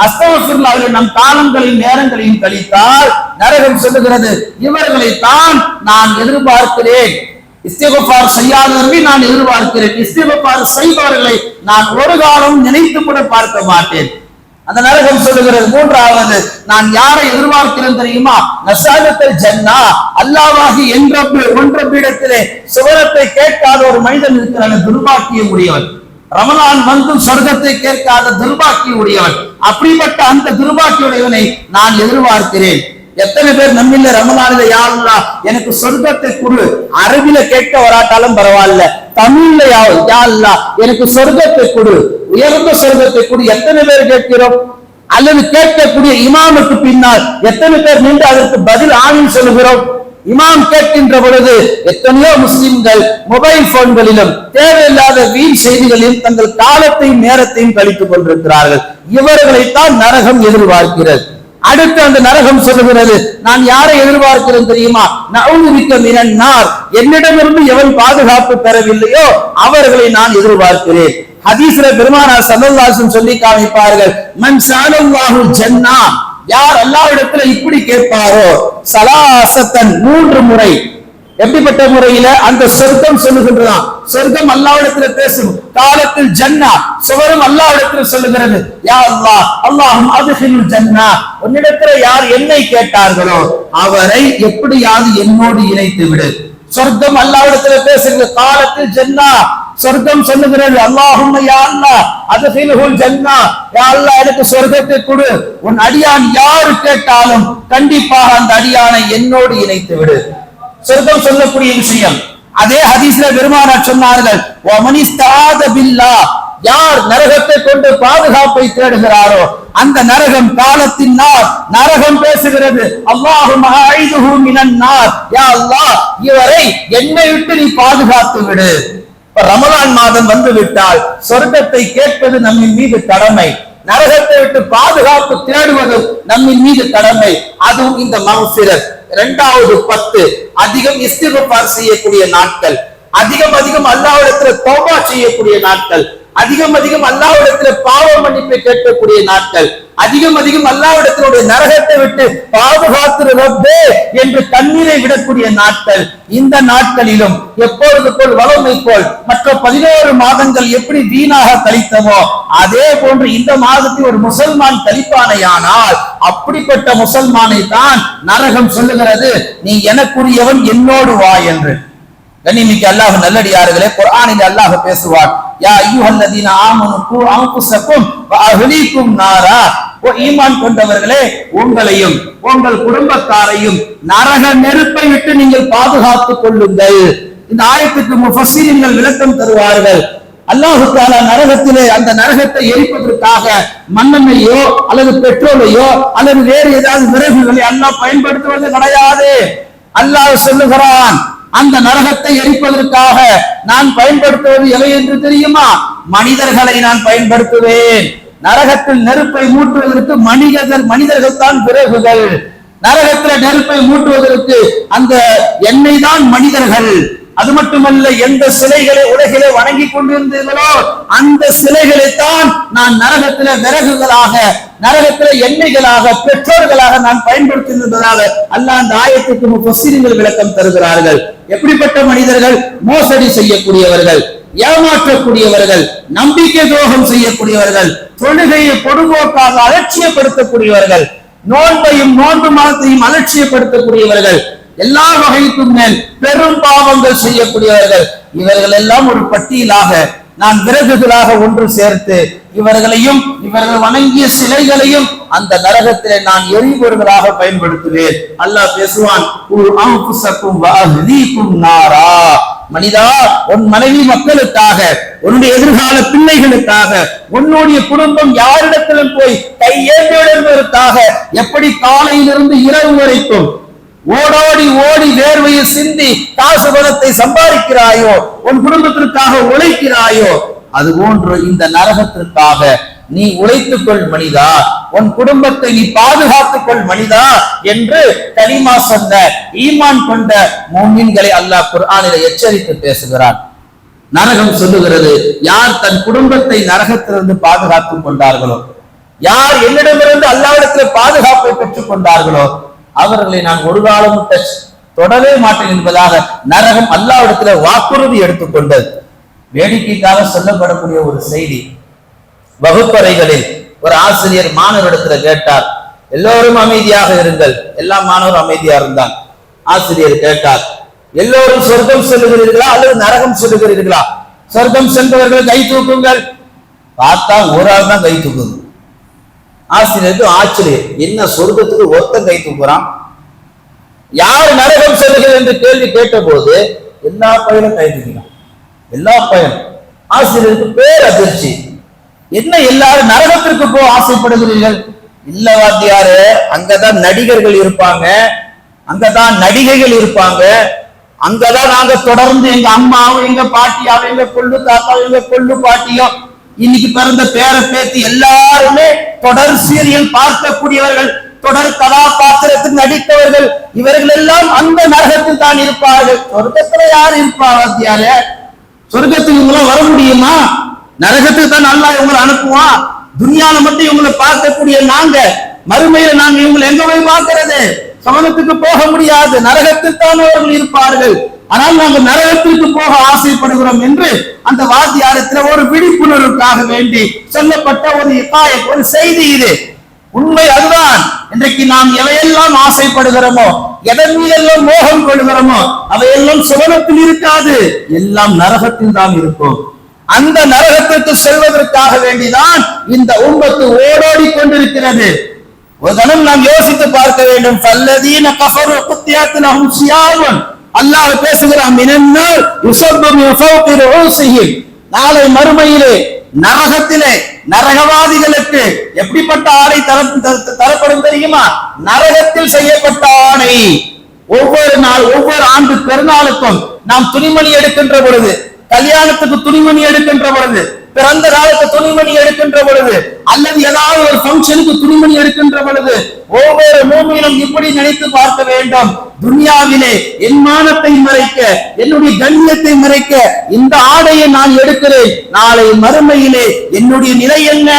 அஸ்தக்ஃபிருல்லாஹ் நம் காலங்களையும் நேரங்களையும் கழித்தால் நரகம் சொல்லுகிறது இவர்களை தான் நான் எதிர்பார்க்கிறேன். இஸ்திக்ஃபார் செய்யாதவர்களை நான் எதிர்பார்க்கிறேன், இஸ்திக்ஃபார் செய்பவர்களை நான் ஒரு காலம் நினைத்து கூட பார்க்க மாட்டேன். அந்த நரகம் சொல்லுகிறது. மூன்றாவது, நான் யாரை எதிர்பார்க்கிறேன் தெரியுமா? நஸாலத்துல் ஜன்னா, அல்லாஹ்வாகி என்ற ஒன்ற பீடத்திலே சுவனத்தை கேட்காத ஒரு மனிதன் இருக்கிறான், துர்பாக்கிய உடையவன். ரமலான் வந்தும் சொர்க்கத்தை கேட்காத துர்பாக்கிய உடையவன். அப்படிப்பட்ட அந்த துர்பாக்கியுடையவனை நான் எதிர்பார்க்கிறேன். எத்தனை பேர் நம்மில ரமலானில யா அல்லாஹ் எனக்கு சொர்க்கத்தை கொடு, அரபில கேட்க வராட்டாலும் பரவாயில்ல, தமிழ்ல யா அல்லாஹ் எனக்கு சொர்க்கத்தை கொடு, உயர்ந்த சொர்க்கத்தை கொடு எத்தனை பேர் கேட்கிறோம்? அல்லது கேட்கக்கூடிய இமாமுக்கு பின்னால் எத்தனை பேர் நின்று அதற்கு பதில் ஆமீன் சொல்லுகிறோம்? இமாம் கேட்கின்ற பொழுது எத்தனையோ முஸ்லிம்கள் மொபைல் போன்களிலும் தேவையில்லாத வீண் செய்திகளிலும் தங்கள் காலத்தையும் நேரத்தையும் கழித்துக் கொண்டிருக்கிறார்கள். இவர்களைத்தான் நரகம் எதிர்பார்க்கிறது. அடுத்து அந்த நரகம் சொல்லுகிறது, நான் யாரை எதிர்பார்க்கிறேன் தெரியுமா? நஊதுபிக்க மினன் நார், என்னிடமிருந்து எவன் பாதுகாப்பு பெறவில்லையோ அவர்களை நான் எதிர்பார்க்கிறேன். ஹதீஸ்ல பெருமானார் ஸல்லல்லாஹு அலைஹி வஸல்லம் சொல்லி காமிப்பார்கள், மன் ஸஅலல்லாஹு ஜன்னா, யார் அல்லாஹ்விடத்துல இப்படி கேட்பாரோ, ஸலாஸத்தன் 3 முறை. எப்படிப்பட்ட முறையில? அந்த சொர்க்கம் சொல்லுகின்றதாம், சொர்க்கம் அல்லாஹ்விடத்துல பேசும். காலத்தில் ஜன்னா, சுவரும் அல்லாஹ்விடத்துல சொல்லுகிறது, யா அல்லாஹ் அல்லாஹும் அத்ஹிலுல் ஜன்னா, உன்னிடத்துல யார் என்னை கேட்டார்களோ அவரை எப்படியாவது என்னோடு இணைத்து விடு. சொர்க்கம் அல்லாஹ்விடத்துல பேசுகிறது. காலத்தில் ஜன்னா, சொர்க்கம் சொல்லுகிறது, அல்லாஹும்ம யா அல்லாஹ் அத்ஹிலுல் ஜன்னா, யா அல்லாஹ் எனக்கு சொர்க்கத்தை கொடு, உன் அடியான் யாரு கேட்டாலும் கண்டிப்பாக அந்த அடியானை என்னோடு இணைத்து விடு. சொர்க்கம் சொல்லக்கூடிய விஷயம். அதே ஹதீஸ்ல பெருமானார் சொன்னார்கள், வமனிஸ்தாத பில்லாஹ், யார் நரகத்தை கொண்டு பாதுகாப்பை தேடுகிறாரோ அந்த நரகம் காலத்தின் நார், நரகம் பேசுகிறது, அல்லாஹும்ம அஈதுஹு மினன் நார், யா அல்லாஹ் இவரை என்னை விட்டு நீ பாதுகாத்து விடு. ரமலான் மாதம் வந்து விட்டால் சொர்க்கத்தை கேட்பது நம்மின் மீது கடமை, நரகத்தை விட்டு பாதுகாப்பு தேடுவது நம்மின் மீது கடமை. அதுவும் இந்த மஃபிரத். 2வது 10 அதிகம் இஸ்திக்ஃபார் செய்யக்கூடிய நாட்கள், அதிகம் அல்லாஹ்விடத்துல தௌபா செய்யக்கூடிய நாட்கள், அதிகம் அல்லாஹ்விடத்துல பாவ மன்னிப்பை கேட்கக்கூடிய நாட்கள், அதிகம் அல்லாஹ்விடத்தினுடைய நரகத்தை விட்டு பாதுகாத்து ரப்பே என்று கண்ணீரை விடக்கூடிய நாட்கள். இந்த நாட்களிலும் எப்பொழுது போல் வளமை போல் மற்ற 11 மாதங்கள் எப்படி வீணாக கழித்தமோ அதே போன்று இந்த மாதத்தில் ஒரு முசல்மான் கழிப்பானையானால் அப்படிப்பட்ட முசல்மானை தான் நரகம் சொல்லுகிறது, நீ எனக்குரியவன் என்னோடு வா என்று. கண்ணியமிக்க அல்லாஹ் நல்லடியார்களே, குர்ஆனில் அல்லாஹ் பேசுவார், யா அய்யுஹல்லதீன ஆமனு கூ அன்ஃபுஸக்கும் வ அஹ்லீக்கும் நாரா, ஓ ஈமான் கொண்டவர்களே உங்களையும் உங்கள் குடும்பத்தாரையும் நரக நெருப்பை விட்டு நீங்கள் பாதுகாத்துக் கொள்ளுங்கள். இந்த ஆயத்துக்கு முஃபஸ்ஸிரீன்கள் விளக்கம் தருவார்கள். அல்லாஹ் தஆலா நரகத்திலே அந்த நரகத்தை எரிப்பதற்காக மண்ணெண்ணையோ அல்லது பெட்ரோலையோ அல்லது வேறு ஏதாவது விறகுகளை அல்லாஹ் பயன்படுத்துவது கிடையாது. அல்லாஹ் சொல்லுகிறான், அந்த நரகத்தை எரிப்பதற்காக நான் பயன்படுத்துவது எவை என்று தெரியுமா? மனிதர்களை நான் பயன்படுத்துவேன். நரகத்தில் நெருப்பை மூட்டுவதற்கு மனிதர்கள் தான் விறகுகள். நரகத்துல நெருப்பை மூட்டுவதற்கு அந்த எண்ணெய் தான் மனிதர்கள். அது மட்டுமல்ல, எந்த சிலைகளை உலகிலே வணங்கி கொண்டிருந்தீர்களோ அந்த சிலைகளைத்தான் நான் நரகத்தில விறகுகளாக, நரகத்தில எண்ணெய்களாக, பெற்றோர்களாக நான் பயன்படுத்தியிருந்ததாக அல்லாஹ் அந்த ஆயத்துக்கு முஃபஸ்ஸிரீன்கள் விளக்கம் தருகிறார்கள். எப்படிப்பட்ட மனிதர்கள்? மோசடி செய்யக்கூடியவர்கள், ஏமாற்றக்கூடியவர்கள், நம்பிக்கை துரோகம் செய்யக்கூடியவர்கள், தொழுகையை பொதுபோக்காக அலட்சியப்படுத்தக்கூடியவர்கள், நோன்பையும் நோன்பு மாதத்தையும் அலட்சியப்படுத்தக்கூடியவர்கள், எல்லா வகைக்கும் மேல் பெரும் பாவங்கள் செய்யக்கூடியவர்கள். இவர்கள் எல்லாம் ஒரு பட்டியலாக நான் விறகுகளாக ஒன்று சேர்த்து இவர்களையும் இவர்கள் வணங்கிய சிலைகளையும் அந்த நரகத்திலே நான் எரிபொருள்களாக பயன்படுத்துவேன். அல்லாஹ் பேசுவான், மனிதா, உன் மனைவி மக்களுக்காக, உன்னுடைய எதிர்கால பிள்ளைகளுக்காக, உன்னுடைய குடும்பம் யாரிடத்திலும் போய் கையேந்துவதற்காக எப்படி காலையிலிருந்து இரவு வரைக்கும் ஓடோடி ஓடி வேர்வையை சிந்தி காசு பணத்தை சம்பாதிக்கிறாயோ, உன் குடும்பத்திற்காக உழைக்கிறாயோ, அது போன்று இந்த நரகத்திற்காக நீ உழைத்துக் கொள் மனிதா, உன் குடும்பத்தை நீ பாதுகாத்துக் கொள் மனிதா என்று கலிமா சொன்ன ஈமான் கொண்ட மூமின்களை அல்லாஹ் குர்ஆனிலே எச்சரித்து பேசுகிறான். நரகம் சொல்லுகிறது, யார் தன் குடும்பத்தை நரகத்திலிருந்து பாதுகாத்துக் கொண்டார்களோ, யார் என்னிடமிருந்து அல்லாஹ்விடத்தில் பாதுகாப்பை பெற்றுக் கொண்டார்களோ அவர்களை நான் ஒரு காலமும் தொடவே மாட்டேன் என்பதாக நரகம் அல்லாஹ்விடத்துல வாக்குறுதி எடுத்துக்கொண்டது. வேடிக்கைக்காக சொல்லப்படக்கூடிய ஒரு செய்தி, வகுப்பறைகளில் ஒரு ஆசிரியர் மாணவரிடத்துல கேட்டார், எல்லோரும் அமைதியாக இருங்கள். எல்லா மாணவரும் அமைதியா இருந்தான். ஆசிரியர் கேட்டார், எல்லோரும் சொர்க்கம் செல்லுகிறீர்களா அல்லது நரகம் செல்லுகிறீர்களா? சொர்க்கம் சென்றவர்கள் கை தூக்குங்கள். பார்த்தா ஒரு ஆள் தான் கை தூக்குது. ஆசிரியருக்கு ஆச்சரியம், என்ன சொர்க்கத்துக்கு ஒருத்தன் கை தூக்குறான், யார் நரகம் செல்லுகிறது என்று கேள்வி கேட்ட போது எல்லா பையனும் கை தூக்கினான். எல்லா பையனும். ஆசிரியருக்கு பேர் அதிர்ச்சி, என்ன எல்லாரும் நரகத்திற்கு போக ஆசைப்படுகிறீர்கள்? இல்ல வாத்தியாரு, அங்கதான் நடிகர்கள் இருப்பாங்க, அங்கதான் நடிகைகள் இருப்பாங்க, அங்கதான் நாங்க தொடர்ந்து எங்க அம்மாவும் எங்க பாட்டியாவும் எங்க கொள்ளு தாத்தாவும் எங்க கொள்ளு பாட்டியும் இன்னைக்கு பிறந்த பேர பேத்தி எல்லாருமே தொடர் சீரியல் பார்க்கக்கூடியவர்கள், தொடர் கதாபாத்திரத்தில் நடித்தவர்கள், இவர்கள் எல்லாம் அந்த நரகத்தில் தான் இருப்பார்கள். சொர்க்கத்துல யார் இருப்பா வாத்தியாரு? சொர்க்கத்துக்கு இவங்களாம் வர முடியுமா? நரகத்துக்கு தான் அல்லாஹ் இவங்களை அனுப்புவான். துன்யால மட்டும் இவங்களை பார்க்கக்கூடிய நாங்க மறுமையில நாங்க இவங்களை எங்க போய் பார்க்கிறது? சமணத்துக்கு போக முடியாது, நரகத்தில் தான் அவர்கள் இருப்பார்கள். ஆனால் நாங்கள் நரகத்திற்கு போக ஆசைப்படுகிறோம் என்று அந்த வாத்தியாரத்தில் ஒரு விழிப்புணர்வுக்காக வேண்டி சொல்லப்பட்ட ஒரு செய்தி இது. உண்மை அதுதான். இன்றைக்கு நாம் எவையெல்லாம் ஆசைப்படுகிறோமோ, எதன் மீதெல்லாம் மோகம் கொள்கிறோமோ அவையெல்லாம் சுவனத்தில் இருக்காது, எல்லாம் நரகத்தில் தான் இருக்கும். அந்த நரகத்திற்கு செல்வதற்காக வேண்டிதான் இந்த உம்மத்து ஓடோடி கொண்டிருக்கிறது. ஒரு கணம் நாம் யோசித்து பார்க்க வேண்டும். ஃபல்லதீன கஃபரு குத்தியத் லஹும் சியாபுன், அல்லாஹ் பேசுகிறான், மினன்னார் யுஸப்பு மின் ஃபௌகி ரூஸிஹிம். நாளை மறுமையிலே நரகத்திலே நரகவாதிகளுக்கு எப்படிப்பட்ட ஆடை தரப்படும் தெரியுமா? நரகத்தில் செய்யப்பட்ட ஆடை. ஒவ்வொரு நாள் ஒவ்வொரு ஆண்டு பெருநாளுக்கும் நாம் துணிமணி எடுக்கின்ற பொழுது, கல்யாணத்துக்கு துணிமணி எடுக்கின்ற பொழுது, பிறந்த காலத்து துணிமணி எடுக்கின்ற பொழுது, அல்லது ஏதாவது ஒரு பங்கனுக்கு துணிமணி எடுக்கின்ற பொழுது ஒவ்வொரு மூமியிலும் இப்படி நினைத்து பார்க்க வேண்டும், துன்யாவிலே என் மானத்தை மறைக்க, என்னுடைய கண்ணியத்தை மறைக்க இந்த ஆடையை நான் எடுக்கிறேன். நாளை மறுமையிலே என்னுடைய நிலை என்ன,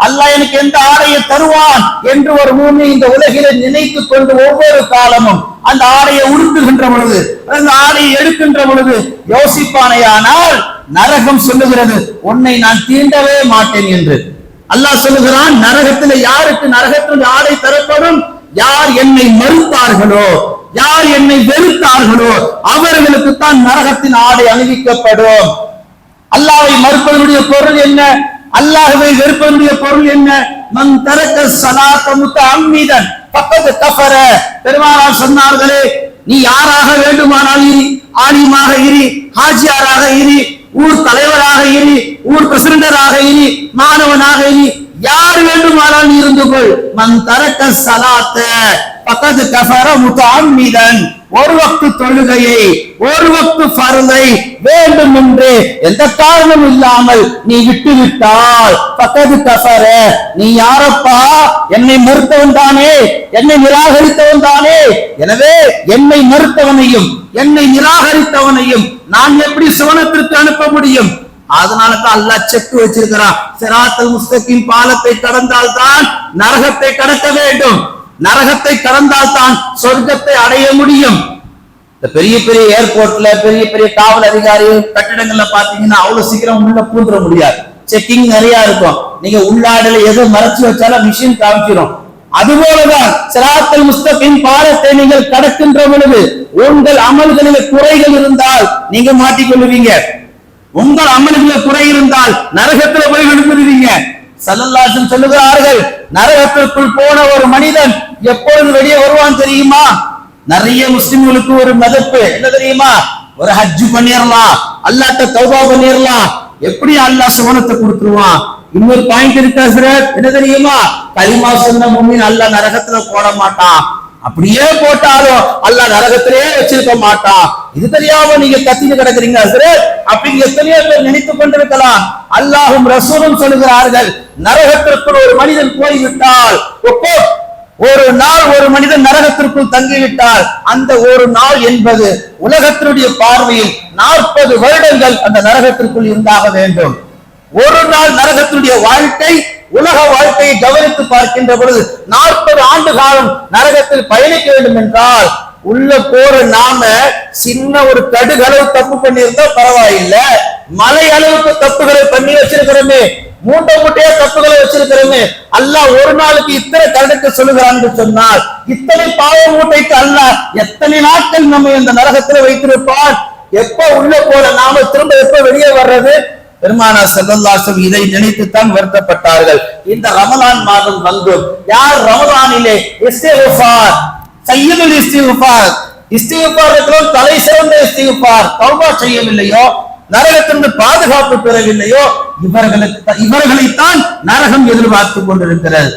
அல்லாஹ் எனக்கு எந்த ஆடையை தருவான் என்று ஒரு மூமி இந்த உலகிலே நினைத்துக் கொண்டு ஒவ்வொரு காலமும் அந்த ஆடையை உடுத்துகின்ற பொழுது, அந்த ஆடையை எடுக்கின்ற பொழுது யோசிப்பானையானால் நரகம் சொல்லுகிறது, உன்னை நான் தீண்டவே மாட்டேன் என்று. அல்லாஹ் சொல்லுகிறான், நரகத்தில் யாருக்கு நரகத்தில் ஆடை தரப்படும்? யார் என்னை மறுத்தார்களோ, யார் என்னை வெறுத்தார்களோ அவர்களுக்கு தான் நரகத்தின் ஆடை அணிவிக்கப்படும். அல்லாஹ்வை மறுப்பதனுடைய பொருள் என்ன? அல்லாஹ்வை வெறுப்பதனுடைய பொருள் என்ன? மன் தரக்க ஸலாத முத்தஅம்மிதன் ஃபக்கத் கஃபர. பெருமானார் சொன்னார்களே, நீ யாராக வேண்டுமானால் இரு, ஆலிமாக இரு, ஹாஜியாராக இரு, ஊர் தலைவராக இரு, ஊர் பிரசிடண்டராக இரு, மாணவனாக இரு, யார் வேண்டுமானால் இருந்து கொள். மன் தரக்க ஸலாத்த ஃபக்கத் கஃபர முத்தஅம்மிதன். ஒரு வக்து தொழுகையை, ஒரு வக்து ஃபர்தை வேண்டும் என்று எந்த காரணம் இல்லாமல் நீ விட்டுவிட்டால் ஃபக்கது கஃபர, நீ யாரப்பா? என்னை மறுத்தவன் தானே, என்னை நிராகரித்தவன் தானே. எனவே என்னை மறுத்தவனையும் என்னை நிராகரித்தவனையும் நான் எப்படி சுவனத்திற்கு அனுப்ப முடியும்? அதனால தான் அல்லாஹ் செக் வச்சிருக்கிறான். சிராத்தல் முஸ்தகீம் பாலத்தை கடந்தால் தான் நரகத்தை கடக்க வேண்டும், நரகத்தை கடந்தால் தான் சொர்க்கத்தை அடைய முடியும். இந்த பெரிய பெரிய ஏர்போர்ட்ல பெரிய பெரிய காவல் அதிகாரி கட்டிடங்கள்ல பாத்தீங்கன்னா அவ்வளவு சீக்கிரம் உள்ள பூந்துட முடியாது, செக்கிங் நிறைய இருக்கும். நீங்க உள்ளாடல எதை மறைச்சு வச்சாலும் மிஷின் காமிச்சிடும். அதுபோலதான் சிராத்தல் முஸ்தகீம் பாலத்தை நீங்கள் கடக்கின்ற பொழுது உங்கள் அமல்களில் குறைகள் இருந்தால் நீங்க மாட்டிக்கொள்ளுவீங்க. உங்கள் அமல்களில் குறை இருந்தால் நரகத்துல போய் விழுந்துருவீங்க. ஸல்லல்லாஹு அலைஹி வஸல்லம் சொல்லுகிறார்கள், நரகத்திற்குள் போன ஒரு மனிதன் எப்பொழுது வெளியே வருவான் தெரியுமா? நிறைய முஸ்லிம்களுக்கு ஒரு மதப்பு என்ன தெரியுமா? ஒரு ஹஜ் பண்ணிடலாம், அல்லாஹ்ட்ட தௌபா பண்ணிடலாம், எப்படி அல்லாஹ் சுவனத்தை கொடுத்துருவான். இன்னொரு பாயிண்ட் இருக்கா சார், என்ன தெரியுமா? கலிமா சொன்ன முஃமின் அல்லாஹ் நரகத்துல போட மாட்டான், அப்படியே போட்டாலும் அல்லாஹ் நரகத்திலே வச்சிருக்க மாட்டான். இது தெரியாம நீங்க கத்திட்டு கிடக்குறீங்க ஹஸ்ரத் அப்படின்னு எத்தனையோ பேர் நினைத்துக் கொண்டிருக்கலாம். அல்லாஹும் ரசூலும் சொல்லுகிறார்கள், நரகத்திற்குள் ஒரு மனிதன் போய்விட்டால், ஒரு நாள் ஒரு மனிதன் நரகத்திற்குள் தங்கிவிட்டால் அந்த ஒரு நாள் என்பது உலகத்தினுடைய பார்வையில் 40 வருடங்கள் அந்த நரகத்திற்குள் இருந்தாக வேண்டும். ஒரு நாள் நரகத்தினுடைய வாழ்க்கை உலக வாழ்க்கையை கவனித்து பார்க்கின்ற பொழுது 40 ஆண்டு காலம் நரகத்தில் பயணிக்க வேண்டும் என்றால் உள்ள போற நாம சின்ன ஒரு கடுகளவு தப்பு பண்ணியிருந்தா பரவாயில்லை, மலை அளவுக்கு தப்புகளை பண்ணி வச்சிருக்கிறோமே, மூட்டையா தப்புகளை வச்சிருக்கிறோமே. அல்லாஹ் ஒரு நாளுக்கு இத்தனை கருடத்தை சொல்லுகிறான்னு சொன்னால் இத்தனை பாவ மூட்டைக்கு அல்லாஹ் எத்தனை நாட்கள் நம்ம இந்த நரகத்துல வைத்திருப்பான். எப்ப உள்ள போற நாம திரும்ப எப்ப வெளியே வர்றது? பெருமானார் ஸல்லல்லாஹு அலைஹி வஸல்லம் இதை நினைத்துத்தான் வருத்தப்பட்டார்கள். இந்த ரமலான் மாதம் வந்தும் யார் ரமலானிலே இஸ்திக்ஃபார், சய்யிதுல் இஸ்திக்ஃபார், இஸ்திக்ஃபாருக்கு தலை சிறந்த இஸ்திக்ஃபார் தௌபா செய்யவில்லையோ, நரகத்திலிருந்து பாதுகாப்பு பெறவில்லையோ, இவர்களைத்தான் நரகம் எதிர்பார்த்து கொண்டிருக்கிறது.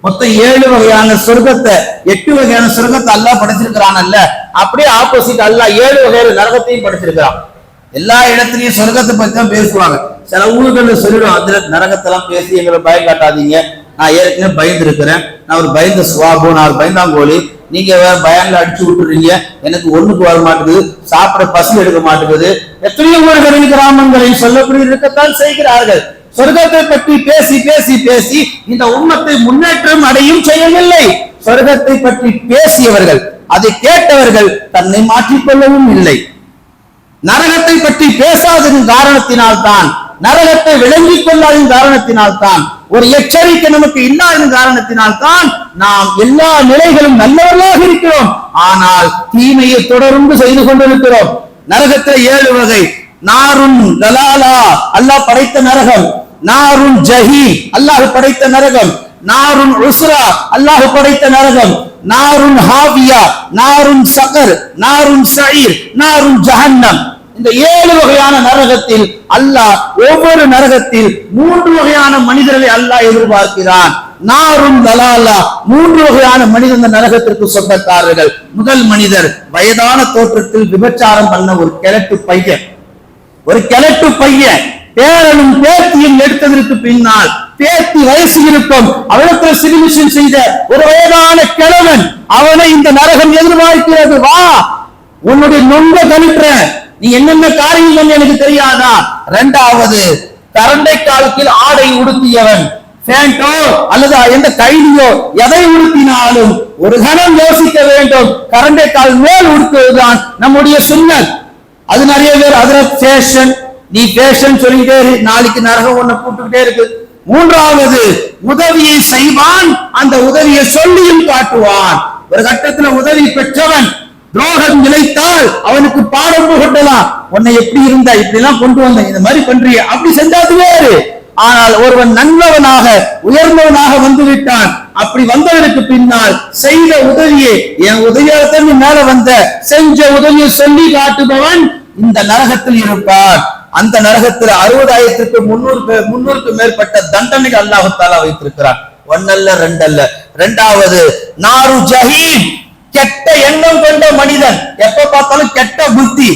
மொத்தம் 7 வகையான சொர்க்கத்தை 8 வகையான சொர்க்கத்தை அல்லாஹ் படைச்சிருக்கிறான் அல்ல, அப்படியே ஆப்போசிட் அல்லாஹ் 7 வகையான நரகத்தையும் படைச்சிருக்கிறான். எல்லா இடத்துலயும் சொர்க்கத்தை பத்தி தான் பேசுவாங்க. சில ஊர்கள்ல சொல்லிடும், அதுல நரகத்தெல்லாம் பேசி எங்களை பயம் காட்டாதீங்க, நான் ஏற்கனவே பயந்து இருக்கிறேன், நான் ஒரு பயந்த சுவாபம், நான் ஒரு பயந்தாங்கோலி, நீங்க வேற பயங்களை அடிச்சு விட்டுறீங்க, எனக்கு ஒண்ணுக்கு வர மாட்டேங்குது, சாப்பிட பசி எடுக்க மாட்டேங்குது. எத்தனையோ ஊர்களின் கிராமங்களில் சொல்லக்கூடிய இருக்கத்தான் செய்கிறார்கள். சொர்க்கத்தை பற்றி பேசி பேசி பேசி இந்த உம்மத்தை முன்னேற்றம் அடையும் செய்யவில்லை. சொர்க்கத்தை பற்றி பேசியவர்கள், அதை கேட்டவர்கள் தன்னை மாற்றிக்கொள்ளவும் இல்லை. நரகத்தை பற்றி பேசாததின் காரணத்தினால்தான், நரகத்தை விளங்கிக் கொள்ளாததின் காரணத்தினால்தான், ஒரு எச்சரிக்கை நமக்கு இல்லாத காரணத்தினால்தான் நாம் எல்லா நிலைகளும் நல்லவர்களாக இருக்கிறோம், ஆனால் தீமையை தொடர்ந்து செய்து கொண்டிருக்கிறோம். நரகத்தில் 7 வகை. நாருன் லலாலா அல்லாஹ் படைத்த நரகம், நாருன் ஜஹீம் அல்லாஹ் படைத்த நரகம், நாருன் உஸ்ரா அல்லாஹ் படைத்த நரகம், நாருன் ஹாவியா, நாருன் சகர், நாருன் சயீர், நாருன் ஜஹன்னம். இந்த 7 வகையான நரகத்தில் அல்லாஹ் ஒவ்வொரு நரகத்தில் 3 வகையான மனிதர்களை அல்லாஹ் எதிர்பார்க்கிறான். நாரும் லலாலா 3 வகையான மனிதர் இந்த நரகத்திற்கு சொந்தக்காரர்கள். முதல் மனிதர் வயதான தோற்றத்தில் விபச்சாரம் பண்ண ஒரு கிழட்டு பையன், ஒரு கிழட்டு பையன் பேரனும் பேத்தியும் எடுத்ததற்கு பின்னால் பேத்தி வயசு இருக்கும் அவளுக்கு சிறுமிஷன் செய்த ஒரு வயதான கிழவன், அவனை இந்த நரகம் எதிர்பார்க்கிறது. வா, உன்னுடைய நொங்க கழிற்ற, நீ என்னென்ன காரியம் பண்ண எனக்கு தெரியாதா? 2வது கரண்டை காலத்தில் ஆடை உடுத்தியவன், பேண்டோ அல்லது எந்த கைதியோ எதை உடுத்தினாலும் ஒரு கணம் யோசிக்க வேண்டும், கரண்டை கால் மேல் உடுத்துவதுதான் நம்முடைய சுன்னத். அது நிறைய பேர் அதுல ஃபேஷன், நீ ஃபேஷன் சொல்லிட்டே நாளைக்கு நரகம் ஒண்ணு கூட்டுக்கிட்டே இருக்கு. 3வது உதவியை செய்வான், அந்த உதவியை சொல்லியும் காட்டுவான். ஒரு கட்டத்துல உதவி பெற்றவன் துரோகம் நிலைத்தால் அவனுக்கு பாடம் புகட்டலாம், உன்னை எப்படி இருந்தா இப்படி எல்லாம் கொண்டு வந்த, இந்த மாதிரி பண்றிய, அப்படி செஞ்சாது வேறு. ஆனால் ஒருவன் நல்லவனாக உயர்ந்தவனாக வந்துவிட்டான், அப்படி வந்தவனுக்கு பின்னால் செய்த உதவியை, என் உதவியால் மேல வந்த செஞ்ச உதவியை சொல்லி காட்டுபவன் இந்த நரகத்தில் இருப்பான். அந்த நரகத்தில் 60,000க்கு 300க்கு மேற்பட்ட தண்டனைகள் அல்லாஹ் தஆலா வைத்திருக்கிறான். 1 அல்ல 2 அல்ல. 2வது நாரு ஜஹீம், கெட்ட எண்ணம் கொண்ட மனிதன், எப்ப பார்த்தாலும் கெட்ட புத்தி,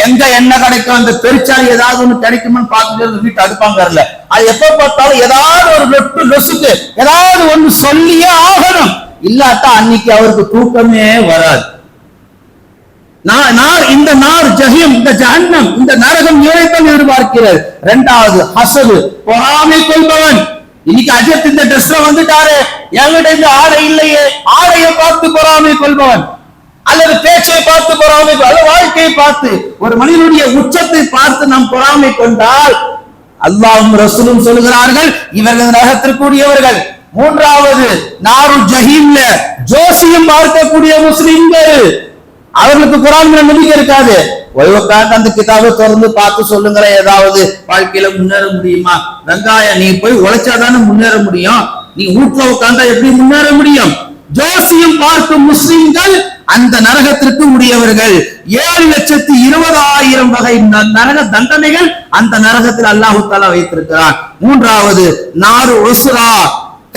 எங்க என்ன கிடைக்கும், அந்த பெருச்சாலி ஏதாவது ஒண்ணு கிடைக்கும்னு பார்த்துட்டு வீட்டு அடுப்பாங்கல்ல, அது எப்ப பார்த்தாலும் ஏதாவது ஒரு லொட்டு லொசுக்கு ஏதாவது ஒண்ணு சொல்லியே ஆகணும், இல்லாட்டா அன்னைக்கு அவருக்கு தூக்கமே வராது. இந்த நார் ஜஹீம், இந்த ஜஹன்னம், இந்த நரகம் இவரைத்தான் எதிர்பார்க்கிறது. இரண்டாவது ஹசது, பொறாமை கொள்பவன். இன்னைக்கு அஜித் இந்த ட்ரெஸ்ல வந்துட்டாரு, என்கிட்ட இந்த ஆடை இல்லையே, ஆடையை பார்த்து பொறாமை கொள்பவன், அல்லது பேச்சை பார்த்து பொறாமை, அல்லது வாழ்க்கையை பார்த்து, ஒரு மனிதனுடைய உச்சத்தை பார்த்து நாம் பொறாமை கொண்டால் அல்லாஹ்வும் ரசூலும் சொல்கிறார்கள் இவர்கள் நரகத்திற்குரியவர்கள். மூன்றாவது நாரு ஜஹீம்ல ஜோசியம் பார்க்கக்கூடிய முஸ்லிம்கள், அவர்களுக்கு குர்ஆன் மேல நம்பிக்கை இருக்காது. உட்கார்ந்து அந்த கிதாபை திறந்து பார்த்து சொல்லுங்களேன், ஏதாவது வாழ்க்கையில முன்னேற முடியுமா? வெங்காயம் நீ போய் உழைச்சாதானே முன்னேற முடியும், நீ வீட்டுல உட்கார்ந்தா எப்படி முன்னேற முடியும்? ஜோசியம் பார்க்கும் முஸ்லிம்கள் அந்த நரகத்திற்கு உரியவர்கள். 7,20,000 வகை நரக தண்டனைகள் அந்த நரகத்தில் அல்லாஹ் தஆலா வைத்திருக்கிறான். மூன்றாவது நாரு உஸ்ரா,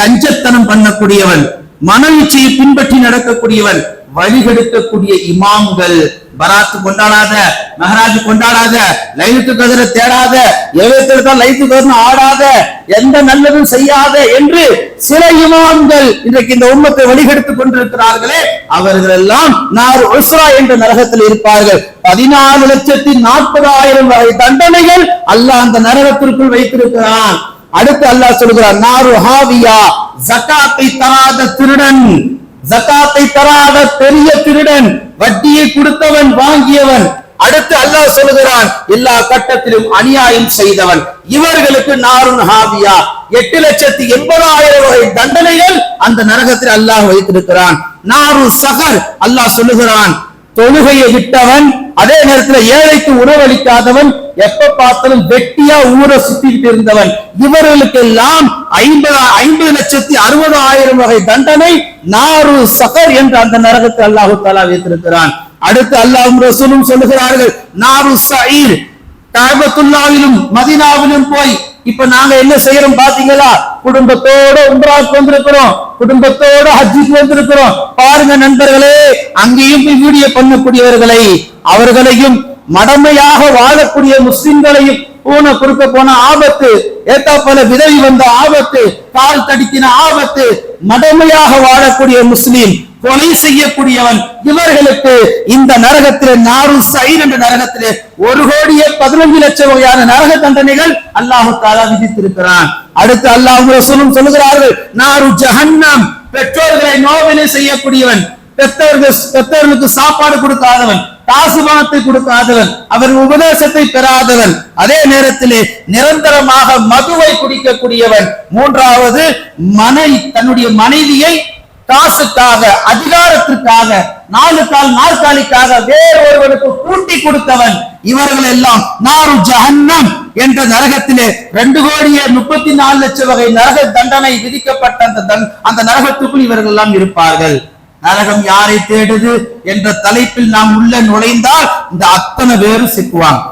கஞ்சத்தனம் பண்ணக்கூடியவன், மனவீச்சையை பின்பற்றி நடக்கக்கூடியவன், வழிகெடுக்கக்கூடிய இமாம்கள், பராத்து கொண்டாடாத, மெஹராஜ் கொண்டாடாத, லைலத்து கத்ரை தேடாத, எவ்வளவு லைலத்து கத்ரை ஆடாத, எந்த நல்லதும் செய்யாத என்று சில இமாம்கள் இன்றைக்கு இந்த உம்மத்தை வழிகெடுத்துக் கொண்டிருக்கிறார்களே, அவர்கள் எல்லாம் நார் உஸ்ரா என்ற நரகத்தில் இருப்பார்கள். 14,40,000 வகை தண்டனைகள் அல்லாஹ் அந்த நரகத்திற்குள் வைத்திருக்கிறான். அடுத்து அல்லாஹ் சொல்கிறார் நாரு ஹாவியா, ஜகாத்தை தராத திருடன், ஜகாத்தை தராத பெரிய திருடன், வட்டியை கொடுத்தவன், வாங்கியவன். அடுத்து அல்லாஹ் சொல்கிறான் எல்லா கட்டத்திலும் அநியாயம் செய்தவன், இவர்களுக்கு நாருன் ஹாவியா, 8,80,000 வகை தண்டனைகள் அந்த நரகத்தில் அல்லாஹ் வைத்திருக்கிறான். நாரு சகர், அல்லாஹ் சொல்லுகிறான் தொழுகையை விட்டவன், அதே நேரத்தில் ஏழைக்கு உணவளிக்காதவன், எப்ப பார்த்தாலும் வெட்டியா ஊரை சுத்திட்டு இருந்தவன், இவர்களுக்கு எல்லாம் 50,60,000 வகை தண்டனை நாரு சகர் என்ற அந்த நரகத்தை அல்லாஹு தஆலா வைத்திருக்கிறான். அடுத்து அல்லாஹ்வும் ரசூலும் சொல்லுகிறார்கள் நாரு சஈர், கஅபத்துல்லாவிலும் மதீனாவிலும் போய் இப்ப நாங்க என்ன செய்யறோம் பாத்தீங்களா, குடும்பத்தோட உம்ராவுக்கு வந்திருக்கிறோம், குடும்பத்தோட ஹஜ்ஜுக்கு வந்திருக்கிறோம். பாருங்க நண்பர்களே, அங்கேயும் போய் வீடியோ பண்ணக்கூடியவர்களை, அவர்களையும் மடமையாக வாழக்கூடிய முஸ்லிம்களையும் பூனை குறுக்க போன ஆபத்து, ஏத்தாப்பல விதவி வந்த ஆபத்து, கால் தடிக்கின ஆபத்து, மடமையாக வாழக்கூடிய முஸ்லிம், கொலை செய்யக்கூடியவன், இவர்களுக்கு இந்த நரகத்திலே நாரு சைர் என்ற நரகத்திலே 1,15,00,000 வகையான நரக தண்டனைகள் அல்லாஹ் தஆலா விதித்திருக்கிறான். அடுத்து அல்லாஹ் ரசூலும் சொல்கிறார்கள் நாரு ஜஹன்னம், பெற்றோர்களை நோவினை செய்யக்கூடியவன், பெற்றோர்களுக்கு சாப்பாடு கொடுக்காதவன், காசு பணத்தை கொடுக்காதவன், அவர் உபதேசத்தை பெறாதவன், அதே நேரத்திலே நிரந்தரமாக மதுவை குடிக்கக்கூடியவன். மூன்றாவது தன்னுடைய மனைவியை காசுக்காக, அதிகாரத்திற்காக, நாற்காலிக்காக வேறொருவனுக்கு கூட்டி கொடுத்தவன். இவர்கள் எல்லாம் நாரு ஜஹன்னம் என்ற நரகத்திலே 2,34,00,000 வகை நரக தண்டனை விதிக்கப்பட்ட அந்த நரகத்துக்குள் இவர்கள் எல்லாம் இருப்பார்கள். நரகம் யாரை தேடுது என்ற தலைப்பில் நாம் உள்ள நுழைந்தால் இந்த அத்தனை பேரும் சிக்குவாங்க.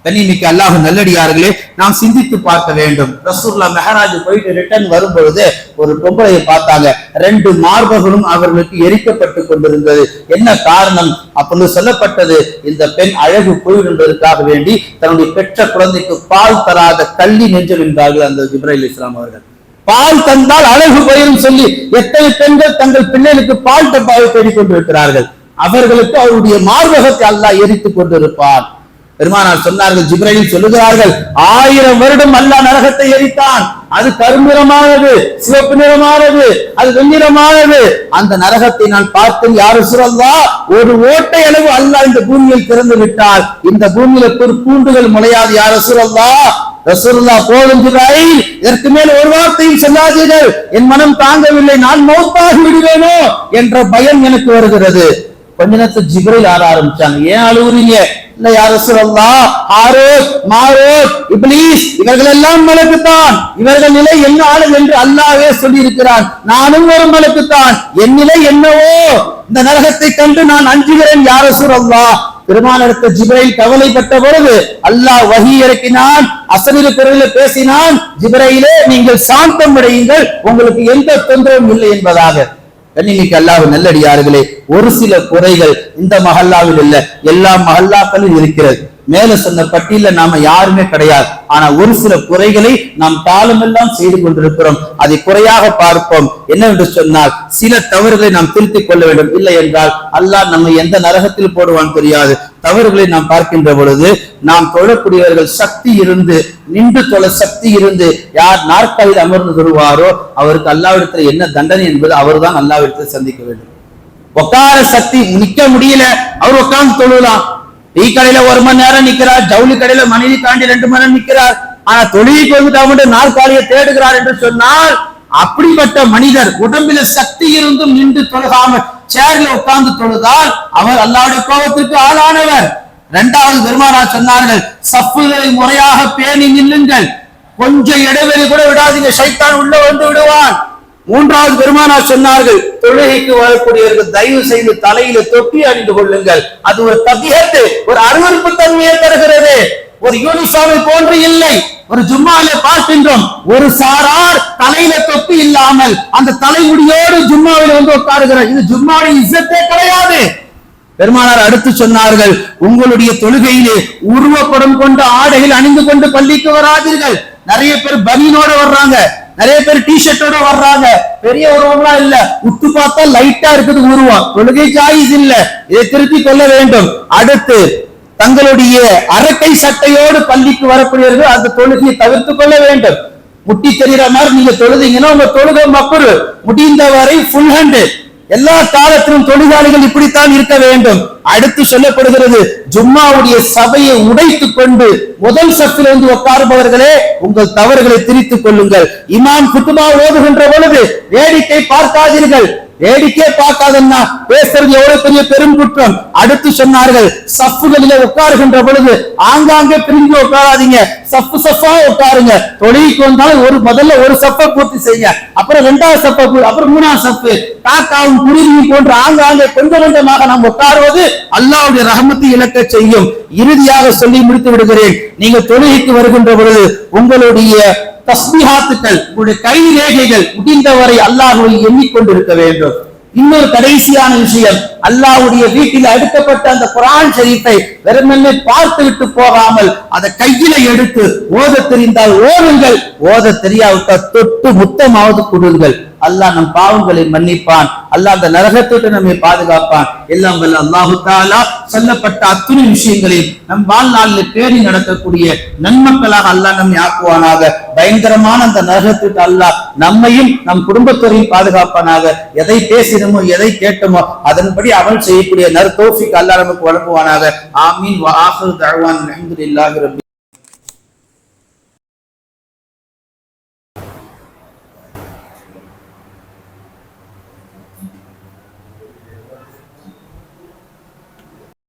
கண்ணியமிக்க அல்லாஹ் நல்லடியார்களே, நாம் சிந்தித்து பார்க்க வேண்டும். ரசூலுல்லாஹ் மெஹராஜ் போயிட்டு ரிட்டர்ன் வரும்பொழுது ஒரு பொம்பளையை பார்த்தாங்க, 2 மார்பகங்களும் அவர்களுக்கு எரிக்கப்பட்டு கொண்டிருந்தது. என்ன காரணம் அப்பொழுது சொல்லப்பட்டது, இந்த பெண் அழகு போய்விடுவதற்காக வேண்டி தன்னுடைய பெற்ற குழந்தைக்கு பால் தராத கள்ளி நெஞ்சம் என்றார்கள் அந்த ஜிப்ரைல் இஸ்லாம் அவர்கள். பால் தந்தால் அழகு போயிரும் சொல்லி எத்தனை பெண்கள் தங்கள் பிள்ளைகளுக்கு பால் டப்பாவை தேடிக் கொண்டிருக்கிறார்கள். அவர்களுக்கு அவருடைய மார்பகத்தை அல்லாஹ் எரித்துக் கொண்டிருப்பார். பெருமானார் சொன்னார்கள், ஜிப்ரைல் சொல்லுகிறார்கள், 1000 வருடம் அல்லாஹ் நரகத்தை எரித்தான். அது கருநிறமானது, சிவப்பு நிறமானது, அது வெண்ணிறமானது. அந்த நரகத்தை நான் பார்த்தேன் யா ரசூலல்லாஹ், ஒரு ஓட்டை அளவு அல்லாஹ் இந்த பூமியில் திறந்து விட்டால் இந்த பூமியில பூண்டுகள் முளையாது யா ரசூலல்லாஹ். ரசூலுல்லாஹ் போதும் ஜிப்ரைல், இதற்கு மேல் ஒரு வார்த்தையும் சொல்லாதீர்கள், என் மனம் தாங்கவில்லை, நான் மௌத்தாகி விடுவேனோ என்ற பயம் எனக்கு வருகிறது. கொஞ்ச நேரத்தில் ஜிப்ரைல் ஆற ஆரம்பிச்சாங்க, ஏன் அழுவுறீங்க? இல்ல யா ரசூலல்லாஹ், ஹாரூத், மாரூத், இப்லீஸ் இவர்கள் எல்லாம் மலக்குத்தான், இவர்கள் நிலை என்ன ஆளும் என்று அல்லாஹ்வே சொல்லி இருக்கிறான். நானும் ஒரு மலக்குத்தான், என் நிலை என்னவோ, இந்த நரகத்தை கண்டு நான் அஞ்சுகிறேன் யா ரசூலல்லாஹ். பெருமானிடத்த ஜிப்ரைல் கவலைப்பட்ட பொழுது அல்லாஹ் வஹி இறக்கினான், அசரீர குரலில் பேசினான், ஜிப்ரைலே நீங்கள் சாந்தம் அடையுங்கள், உங்களுக்கு எந்த தொந்தரவும் இல்லை என்பதாக. கண்ணிமிக்க அல்லாஹ் நல்லடியார்களே, ஒரு சில குறைகள் இந்த மஹல்லாவில் இல்ல, எல்லா மஹல்லாக்களும் இருக்கிறது. மேல சொன்ன பட்டியல நாம யாருமே கிடையாது. ஆனா ஒரு சில குறைகளை நாம் காலமெல்லாம் செய்து கொண்டிருக்கிறோம். அதை குறையாக பார்ப்போம். என்னவென்று சொன்னால், சில தவறுகளை நாம் திருத்திக் கொள்ள வேண்டும். இல்லை என்றால் அல்லாஹ் நம்ம எந்த நரகத்தில் போடுவான் தெரியாது. தவறுகளை நாம் பார்க்கின்ற பொழுது, நாம் தொழக்கூடியவர்கள் சக்தி இருந்து, நின்று தொழ சக்தி இருந்து யார் நாற்காலில் அமர்ந்து தொழுவாரோ அவருக்கு அல்லாஹ்விடத்தில் என்ன தண்டனை என்பது அவர்தான் அல்லாஹ்விடத்தில் சந்திக்க வேண்டும். உட்கார சக்தி நிக்க முடியல, அவர் உட்கார்ந்து தொழலாம். டீ கடையில 1 மணி நேரம் நிக்கிறார், ஜவுளி கடையில மனைவி தாண்டி 2 மணி நேரம் நிக்கிறார். ஆனா தொழுகைக்கு வந்துட்டு நாற்காலியை தேடுகிறார் என்று சொன்னால், அப்படிப்பட்ட மனிதர் உடம்பில சக்தி இருந்தும் நின்று தொழுகாமல் சேர்ல உட்கார்ந்து தொழுதால் அவர் அல்லாஹ்வுடைய கோபத்திற்கு ஆளானவர். 2வது பெருமானார் சொன்னார்கள், சஃப்புகளை முறையாக பேணி நில்லுங்கள், கொஞ்சம் இடைவெளி கூட விடாதீங்க, ஷைத்தான் உள்ள வந்து விடுவான். 3வது பெருமானார் சொன்னார்கள், தொழுகைக்கு வரக்கூடியவர்கள் தயவு செய்து தலையில தொப்பி அணிந்து கொள்ளுங்கள். அது ஒரு தபியத்து, ஒரு அருவருப்பு தன்மையை தருகிறது. ஒரு யூனிஃபார்மை போன்று இல்லை. ஒரு ஜும்மாவில பார்க்கின்றோம், ஒரு சாரார் தலையில தொப்பி இல்லாமல் அந்த தலைமுடியோடு ஜும்மாவில் வந்து உட்காருகிறார். இது ஜும்மாவுடைய இஸ்ஸத்தே கிடையாது. பெருமானார் அடுத்து சொன்னார்கள், உங்களுடைய தொழுகையிலே உருவப்படம் கொண்ட ஆடைகள் அணிந்து கொண்டு பள்ளிக்கு வராதீர்கள். நிறைய பேர் பனியனோட வர்றாங்க, நிறைய பேர் டிஷர்ட்டோட வர்றாங்க. பெரிய உருவம்லாம் இல்ல, உத்து பார்த்தா லைட்டா இருக்குது உருவம். தொழுகை ஜாயிஸ் இல்ல, இதை திருத்திக் கொள்ள வேண்டும். அடுத்து தங்களுடைய அரக்கை சட்டையோடு பள்ளிக்கு வரக்கூடியவர்கள் அந்த தொழுகையை தவிர்த்துக் கொள்ள வேண்டும். முட்டி தெரிகிற மாதிரி நீங்க தொழுதீங்கன்னா உங்க தொழுகை மக்குரு. முடிந்தவரை ஃபுல் ஹேண்ட். எல்லா காலத்திலும் தொழிலாளிகள் இப்படித்தான் இருக்க வேண்டும். அடுத்து சொல்லப்படுகிறது, ஜும்மாவுடைய சபையை உடைத்துக் கொண்டு முதல் சஃபில் வந்து உட்காருபவர்களே, உங்கள் தவறுகளை திரித்துக் கொள்ளுங்கள். இமாம் குத்துபா ஓதுகின்ற பொழுது வேடிக்கை பார்க்காதீர்கள். வேடிக்கை பார்க்காதன்னா பேசுறது எவ்வளவு பெரிய பெரும் குற்றம். அடுத்து சொன்னார்கள், சஃப்புகளிலே உட்காருகின்ற பொழுது ஆங்காங்கே பிரிஞ்சு உட்காராதீங்க, சஃப்பு சஃப்பா உட்காருங்க. தொழிலுக்கு வந்தாலும் முதல்ல ஒரு சஃப்பை பூர்த்தி செய்ய, அப்புறம் 2வது சஃப்பை, அப்புறம் 3வது சஃப்பு. காக்காவும் குருவியும் போன்று ஆங்காங்கே கொஞ்சம் கொஞ்சமாக நாம் உட்காருவது அல்லாஹ்வுடைய ரஹமத்தை இழக்க செய்யும். இறுதியாக சொல்லி முடித்து விடுகிறேன், நீங்க தொழுகைக்கு வருகின்ற பொழுது உங்களுடைய தஸ்பீஹாத்துக்கள், உங்களுடைய கை ரேகைகள் முடிந்தவரை அல்லாஹ்வை எண்ணிக்கொண்டிருக்க வேண்டும். இன்னொரு கடைசியான விஷயம், அல்லாஹ்வுடைய வீட்டில் அடுக்கப்பட்ட அந்த குர்ஆன் ஷரீஃபை வெறுமனே பார்த்து விட்டு போகாமல் அதை கையில எடுத்து ஓத தெரிந்தால் ஓதுங்கள், ஓத தெரியாவிட்டால் தொட்டு முத்தமாவது கொடுங்கள். அல்லாஹ் நம் பாவங்களை மன்னிப்பான். அல்லாஹ் அந்த நரகத்தை நம்மை பாதுகாப்பான். எல்லாம் வல்ல அல்லாஹு தஆலா சொல்லப்பட்ட அத்துணை விஷயங்களையும் நம் வாழ்நாளில் பேணி நடக்கக்கூடிய நன்மக்களாக அல்லாஹ் நம்மை ஆக்குவானாக. பயங்கரமான அந்த நரகத்திற்கு அல்லாஹ் நம்மையும் நம் குடும்பத்தோரையும் பாதுகாப்பானாக. எதை பேசினமோ எதை கேட்டோமோ அதன்படி அமல் செய்யக்கூடிய நற்தௌஃபீக் அல்லாஹ் நமக்கு வழங்குவானாக. ஆமீன். வ ஆகிரு தஅவானா அல்ஹம்துலில்லாஹி ரப்பில்